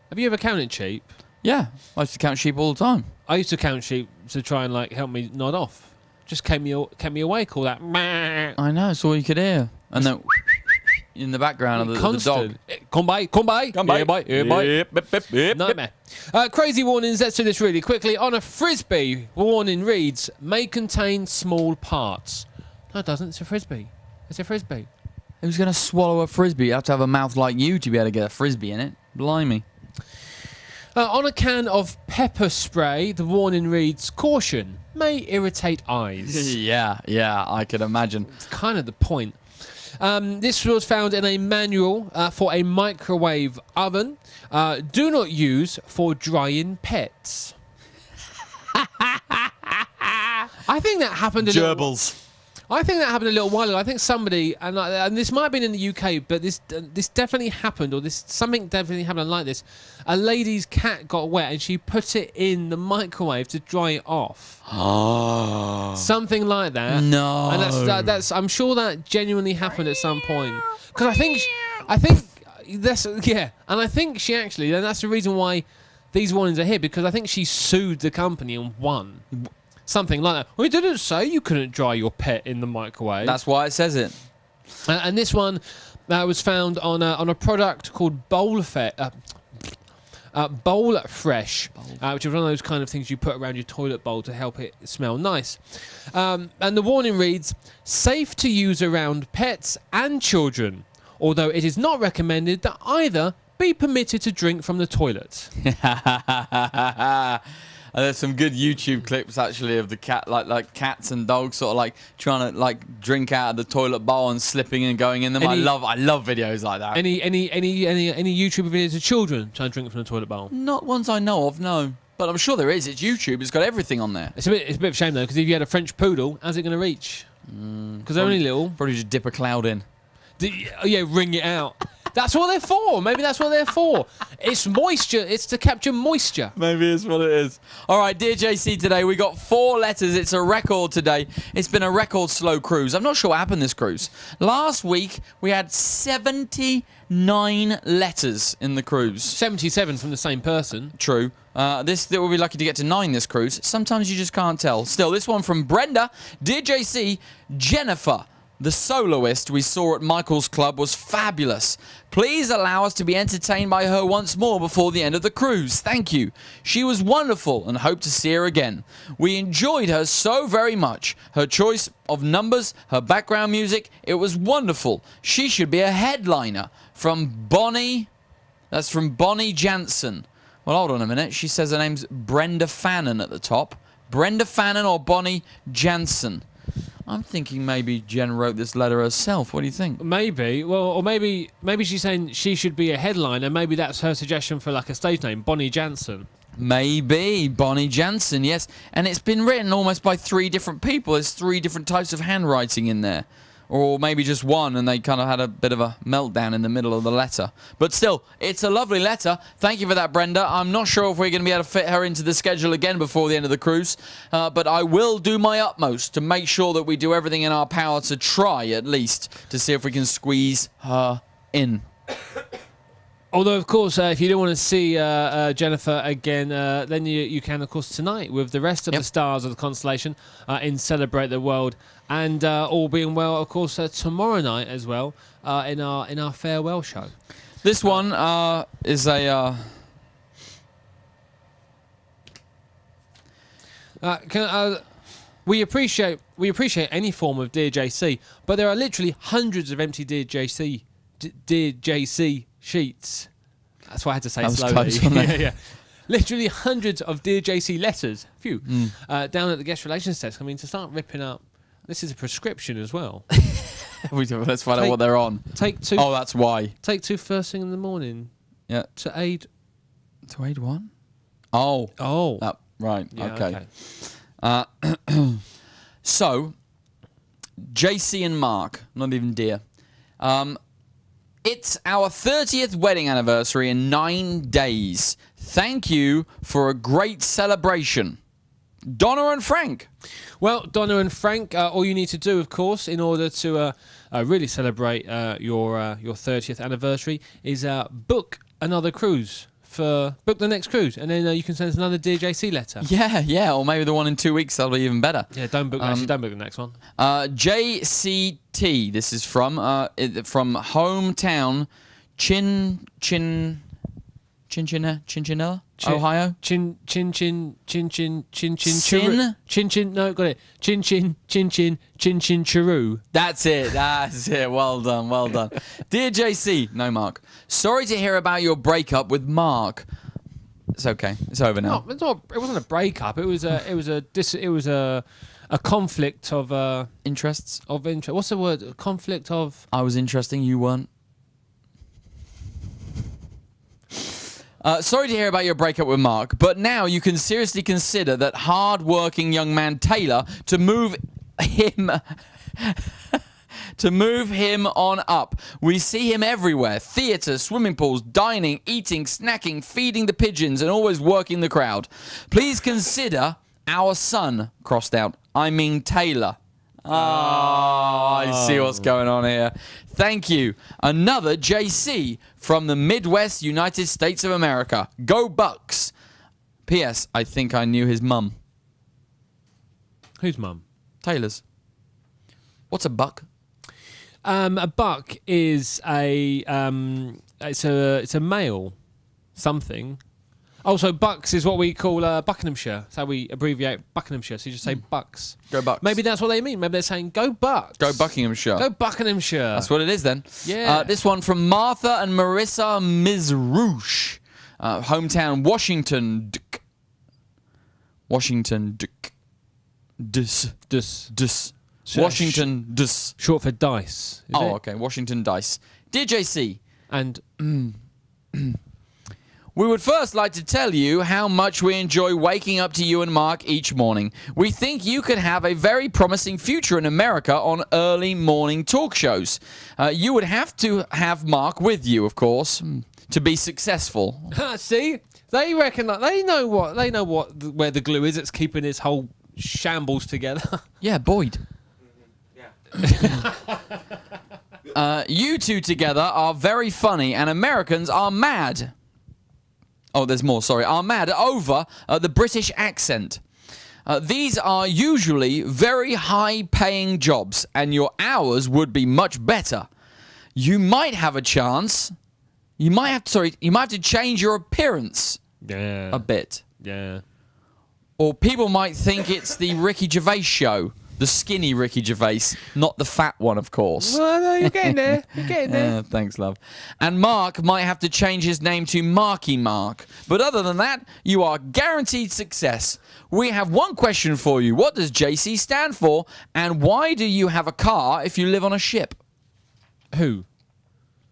Have you ever counted sheep? Yeah, I used to count sheep all the time. I used to count sheep to try and like help me nod off. Just kept me awake, all that. I know, it's all you could hear. And then in the background of the dog. Come by. Nightmare. Crazy warnings, let's do this really quickly. On a frisbee, warning reads, may contain small parts. No, it doesn't. It's a frisbee. It's a frisbee. Who's going to swallow a frisbee? You have to have a mouth like you to be able to get a frisbee in it. Blimey. On a can of pepper spray, the warning reads, caution, may irritate eyes. yeah, I can imagine. It's kind of the point. This was found in a manual for a microwave oven. Do not use for drying pets. I think that happened. I think that happened a little while ago. I think somebody, and this might have been in the UK, but this definitely happened, or something definitely happened like this. A lady's cat got wet, and she put it in the microwave to dry it off. Oh. Something like that. No. And that's. I'm sure that genuinely happened at some point. Because I think that's yeah, and I think she actually, and that's the reason why these warnings are here, because I think she sued the company and won. Something like that. Well, it didn't say you couldn't dry your pet in the microwave. That's why it says it. And this one was found on a product called Bowl Fresh, which is one of those kind of things you put around your toilet bowl to help it smell nice. And the warning reads, safe to use around pets and children, although it is not recommended that either be permitted to drink from the toilet. There's some good YouTube clips actually of the cat, like cats and dogs, sort of like trying to like drink out of the toilet bowl and slipping and going in them. I love videos like that. Any YouTube videos of children trying to drink from the toilet bowl? Not ones I know of, no. But I'm sure there is. It's YouTube. It's got everything on there. It's a bit of a shame though, because if you had a French poodle, how's it going to reach? Because they're only little. Probably just dip a cloud in. Yeah, wring it out. That's what they're for. Maybe that's what they're for. It's moisture. It's to capture moisture. Maybe it's what it is. All right, dear JC, today we got 4 letters. It's a record today. It's been a record slow cruise. I'm not sure what happened this cruise. Last week, we had 79 letters in the cruise. 77 from the same person. True. This we'll be lucky to get to 9 this cruise. Sometimes you just can't tell. Still, this one from Brenda. Dear JC, Jennifer, the soloist we saw at Michael's Club, was fabulous. Please allow us to be entertained by her once more before the end of the cruise. Thank you. She was wonderful and hope to see her again. We enjoyed her so very much. Her choice of numbers, her background music, it was wonderful. She should be a headliner. From Bonnie. That's from Bonnie Jansen. Well, hold on a minute. She says her name's Brenda Fannon at the top. Brenda Fannon or Bonnie Jansen? I'm thinking maybe Jen wrote this letter herself. What do you think? Maybe. Well, or maybe she's saying she should be a headliner. Maybe that's her suggestion for like a stage name, Bonnie Jansen. Maybe Bonnie Jansen, yes. And it's been written almost by 3 different people. There's 3 different types of handwriting in there. Or maybe just one, and they kind of had a bit of a meltdown in the middle of the letter. But still, it's a lovely letter. Thank you for that, Brenda. I'm not sure if we're going to be able to fit her into the schedule again before the end of the cruise, but I will do my utmost to make sure that we do everything in our power to try, at least, to see if we can squeeze her in. Although, of course, if you do want to see Jennifer again, then you can, of course, tonight with the rest of the stars of the constellation in Celebrate the World. And all being well, of course, tomorrow night as well in our farewell show. This one is a... We appreciate any form of Dear JC, but there are literally hundreds of empty Dear JC sheets. That's why I had to say it slowly. Close, wasn't it? Yeah. Literally hundreds of Dear JC letters. Phew. Down at the guest relations desk. I mean, to start ripping up. This is a prescription as well. Let's find out what they're on. Take 2. Oh, that's why. Take 2 first thing in the morning. Yeah. To aid. To aid what? Oh. Oh. Right. Yeah, Okay. So, JC and Mark, not even dear. It's our 30th wedding anniversary in 9 days. Thank you for a great celebration. Donna and Frank. Well, Donna and Frank, all you need to do, of course, in order to really celebrate your 30th anniversary is book another cruise. Book the next cruise, and then you can send us another Dear JC letter. Yeah, or maybe the one in 2 weeks. That'll be even better. Yeah, don't book the next one. JCT. This is from hometown Chinchinilla, Ohio. Chin. No, got it. Chin Chiru. That's it. Well done. Dear JC, no Mark. Sorry to hear about your breakup with Mark. It's okay. It's over now. No, it wasn't a breakup. It was a conflict of interests. Of interest. What's the word? A conflict of. I was interesting. You weren't. Sorry to hear about your breakup with Mark, but now you can seriously consider that hard-working young man Taylor to move him on up. We see him everywhere: theatre, swimming pools, dining, eating, snacking, feeding the pigeons, and always working the crowd. Please consider our son, crossed out. I mean Taylor. Oh, I see what's going on here. Thank you. Another JC from the Midwest United States of America. Go Bucks. P.S. I think I knew his mum. Whose mum? Taylor's. What's a buck? A buck is it's a male something. Also, Bucks is what we call Buckinghamshire. That's how we abbreviate Buckinghamshire. So you just say Bucks. Go Bucks. Maybe that's what they mean. Maybe they're saying Go Bucks. Go Buckinghamshire. Go Buckinghamshire. That's what it is then. Yeah. This one from Martha and Marissa Mizrouche. Hometown Washington. Washington. Dus. Washington. Dus. Short for dice. Okay. Washington Dice. Dear JC. And... We would first like to tell you how much we enjoy waking up to you and Mark each morning. We think you could have a very promising future in America on early morning talk shows. You would have to have Mark with you, of course, to be successful. See, they reckon that they know where the glue is that's keeping this whole shambles together. Yeah, Boyd. You two together are very funny, and Americans are mad. Oh, there's more, sorry. Are mad over the British accent. These are usually very high-paying jobs, and your hours would be much better. You might have a chance. You might have to change your appearance a bit. Yeah. Or people might think it's the Ricky Gervais show. The skinny Ricky Gervais, not the fat one, of course. Well, no, you're getting there. You're getting there. Thanks, love. And Mark might have to change his name to Marky Mark. But other than that, you are guaranteed success. We have one question for you. What does JC stand for? And why do you have a car if you live on a ship? Who?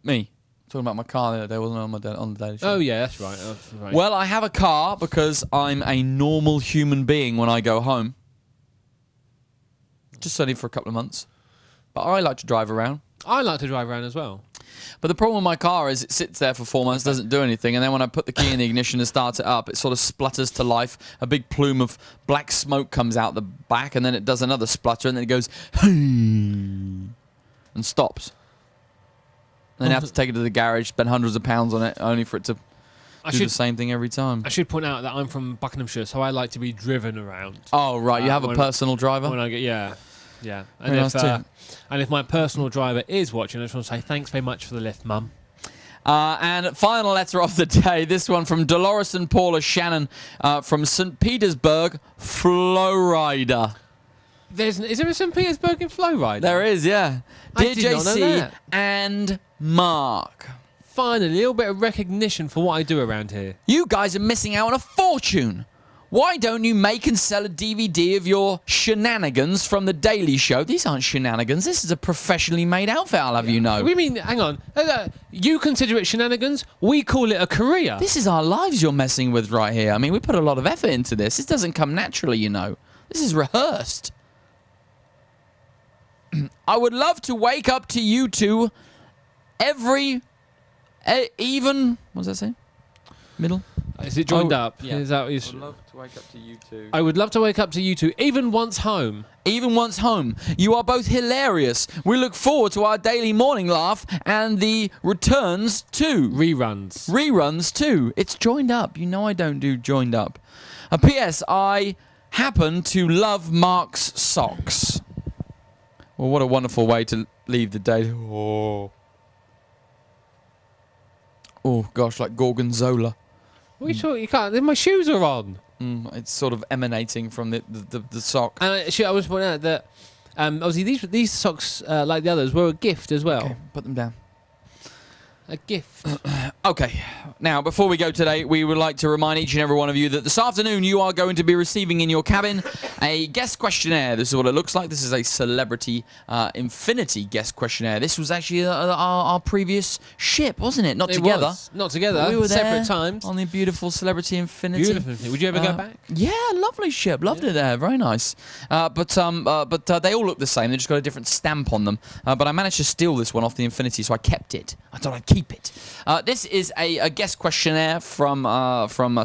Me. Talking about my car the other day, wasn't I, on the Daily Show? Oh, yeah, that's right. That's right. Well, I have a car because I'm a normal human being when I go home. Just only for a couple of months. But I like to drive around. I like to drive around as well. But the problem with my car is it sits there for 4 months, doesn't do anything, and then when I put the key in the ignition and start it up, it sort of splutters to life. A big plume of black smoke comes out the back, and then it does another splutter, and then it goes and stops. Then you have to take it to the garage, spend hundreds of pounds on it, only for it to do the same thing every time. I should point out that I'm from Buckinghamshire, so I like to be driven around. Oh, right. You have a personal driver? When I get, yeah. Very nice too. And if my personal driver is watching, I just want to say thanks very much for the lift, Mum. And final letter of the day, this one from Dolores and Paula Shannon from St. Petersburg, Flowrider. Is there a St. Petersburg in Flowrider? There is, yeah. I Dear did not know JC that. and Mark. Finally, a little bit of recognition for what I do around here. You guys are missing out on a fortune. Why don't you make and sell a DVD of your shenanigans from The Daily Show? These aren't shenanigans. This is a professionally made outfit, I'll have you know. We mean, hang on. You consider it shenanigans. We call it a career. This is our lives you're messing with right here. I mean, we put a lot of effort into this. This doesn't come naturally, you know. This is rehearsed. I would love to wake up to you two even... What does that say? Middle? Is it joined up? Yeah. Is that I would love to wake up to you two. I would love to wake up to you two, even once home. Even once home. You are both hilarious. We look forward to our daily morning laugh and the returns too. Reruns. Reruns too. It's joined up. You know I don't do joined up. P.S. I happen to love Mark's socks. Well, what a wonderful way to leave the day. Oh gosh, like Gorgonzola. What are you talking? You can't. My shoes are on. It's sort of emanating from the sock. And I was pointing out that obviously these socks, like the others, were a gift as well. Okay, put them down. A gift. Okay. Now, before we go today, we would like to remind each and every one of you that this afternoon you are going to be receiving in your cabin a guest questionnaire. This is what it looks like. This is a Celebrity Infinity guest questionnaire. This was actually our previous ship, wasn't it? Not together. Not together. We were there separate times. on the beautiful Celebrity Infinity. Beautiful. Would you ever go back? Yeah, lovely ship. Loved it there. Very nice. But they all look the same. They just got a different stamp on them. But I managed to steal this one off the Infinity, so I kept it. I thought I'd keep it. This is a guest questionnaire from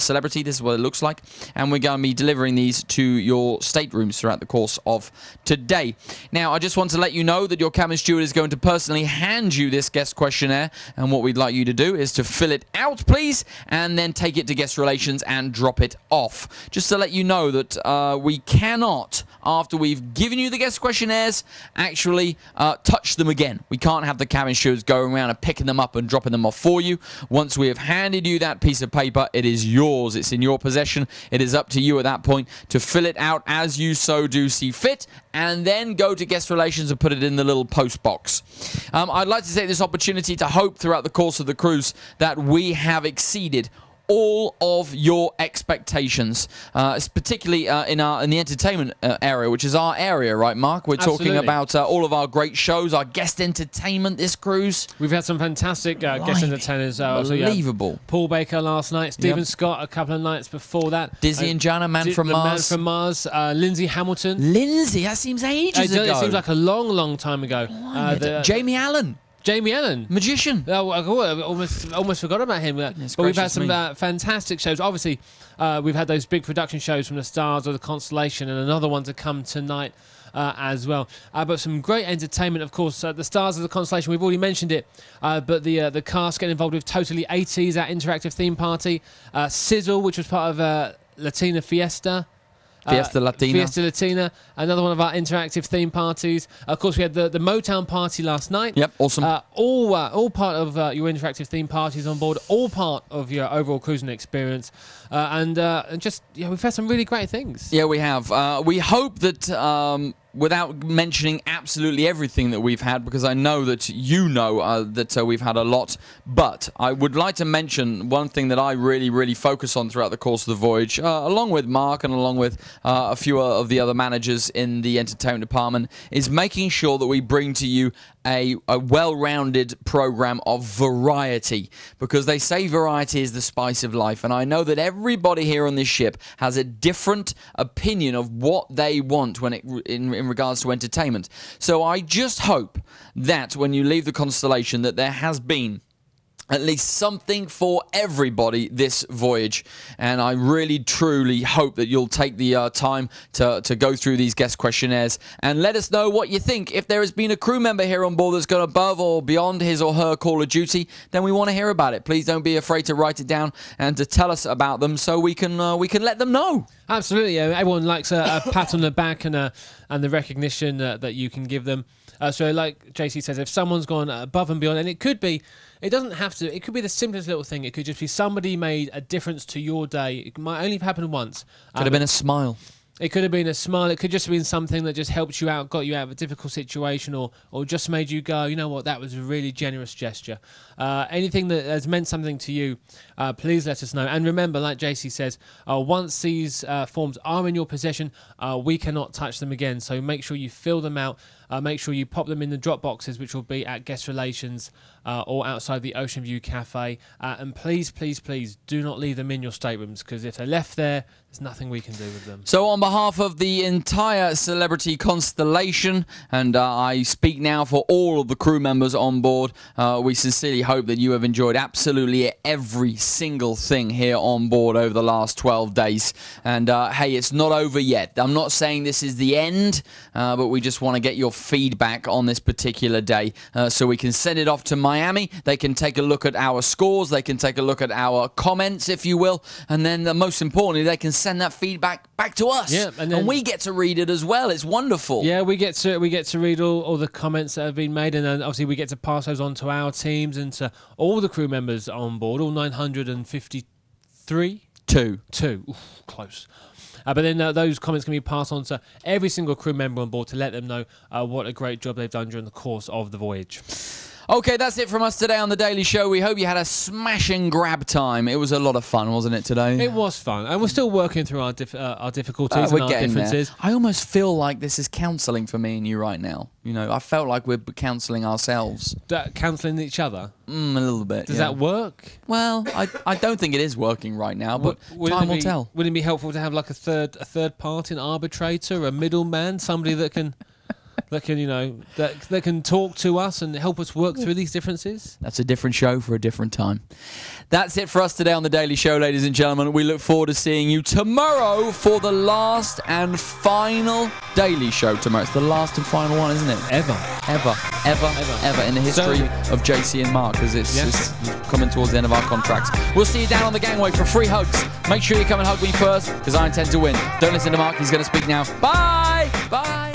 Celebrity. This is what it looks like, and we're going to be delivering these to your staterooms throughout the course of today. Now, I just want to let you know that your cabin steward is going to personally hand you this guest questionnaire, and what we'd like you to do is to fill it out, please, and then take it to guest relations and drop it off. Just to let you know that we cannot, after we've given you the guest questionnaires, actually touch them again. We can't have the cabin stewards going around and picking them up and dropping them off for you. Once we have handed you that piece of paper, it is yours. It's in your possession. It is up to you at that point to fill it out as you so do see fit, and then go to guest relations and put it in the little post box. I'd like to take this opportunity to hope throughout the course of the cruise that we have exceeded all of your expectations, particularly in the entertainment area, which is our area, right, Mark? We're talking about all of our great shows, our guest entertainment this cruise. We've had some fantastic guest entertainers. Unbelievable. Paul Baker last night, Stephen Scott a couple of nights before that. Dizzy and Jana, Man from Mars. Man from Mars. Lindsay Hamilton. Lindsay, that seems ages ago. It seems like a long, long time ago. Jamie Allen. Jamie Allen. Magician. Oh, I almost forgot about him. But we've had some fantastic shows. Obviously, we've had those big production shows from the Stars of the Constellation and another one to come tonight as well. But some great entertainment, of course. The Stars of the Constellation, we've already mentioned it. But the cast getting involved with Totally 80s, that interactive theme party. Sizzle, which was part of Latina Fiesta. Fiesta Latina, another one of our interactive theme parties. Of course, we had the Motown party last night. Yep, awesome. All part of your interactive theme parties on board, all part of your overall cruising experience. And just, we've had some really great things. Yeah, we have. We hope that... without mentioning absolutely everything that we've had, because I know that you know that we've had a lot, but I would like to mention one thing that I really, really focus on throughout the course of the voyage, along with Mark and along with a few of the other managers in the entertainment department, is making sure that we bring to you a well-rounded program of variety, because they say variety is the spice of life, and I know that everybody here on this ship has a different opinion of what they want when in regards to entertainment. So I just hope that when you leave the Constellation that there has been at least something for everybody this voyage, and I really truly hope that you'll take the time to go through these guest questionnaires and let us know what you think. If there has been a crew member here on board that's gone above or beyond his or her call of duty, then we want to hear about it. Please don't be afraid to write it down and to tell us about them so we can let them know. Absolutely, everyone likes a pat on the back and the recognition that you can give them. So like JC says, if someone's gone above and beyond, and it could be, it doesn't have to, it could be the simplest little thing. It could just be somebody made a difference to your day. It might only have happened once. Could have been a smile. It could have been a smile. It could just have been something that just helped you out, got you out of a difficult situation, or just made you go, you know what, that was a really generous gesture. Anything that has meant something to you, please let us know. And remember, like JC says, once these forms are in your possession, we cannot touch them again. So make sure you fill them out. Make sure you pop them in the drop boxes, which will be at Guest Relations or outside the Ocean View Cafe. And please, please, please do not leave them in your staterooms, because if they're left there, there's nothing we can do with them. So on behalf of the entire Celebrity Constellation, and I speak now for all of the crew members on board, we sincerely hope that you have enjoyed absolutely every single thing here on board over the last 12 days. And hey, it's not over yet. I'm not saying this is the end, but we just want to get your feedback on this particular day so we can send it off to Miami. They can take a look at our scores, they can take a look at our comments, if you will, and then most importantly, they can send that feedback back to us. Yeah, and we get to read it as well. It's wonderful. Yeah, we get to read all the comments that have been made, and then obviously we get to pass those on to our teams and to all the crew members on board, all 953. Two. Oof, close. But then those comments can be passed on to every single crew member on board to let them know what a great job they've done during the course of the voyage. Okay, that's it from us today on The Daily Show. We hope you had a smashing grab time. It was a lot of fun, wasn't it, today? It was fun. And we're still working through our difficulties and our differences. There. I almost feel like this is counselling for me and you right now. You know, I felt like we're counselling ourselves. Counselling each other? A little bit, Does that work? Well, I don't think it is working right now, but time will tell. Would it be helpful to have like a third party, an arbitrator, a middleman, somebody that can... that can talk to us and help us work through these differences? That's a different show for a different time. That's it for us today on The Daily Show, ladies and gentlemen. We look forward to seeing you tomorrow for the last and final Daily Show tomorrow. It's the last and final one, isn't it? Ever in the history of JC and Mark, because it's coming towards the end of our contracts. We'll see you down on the gangway for free hugs. Make sure you come and hug me first, because I intend to win. Don't listen to Mark. He's going to speak now. Bye! Bye!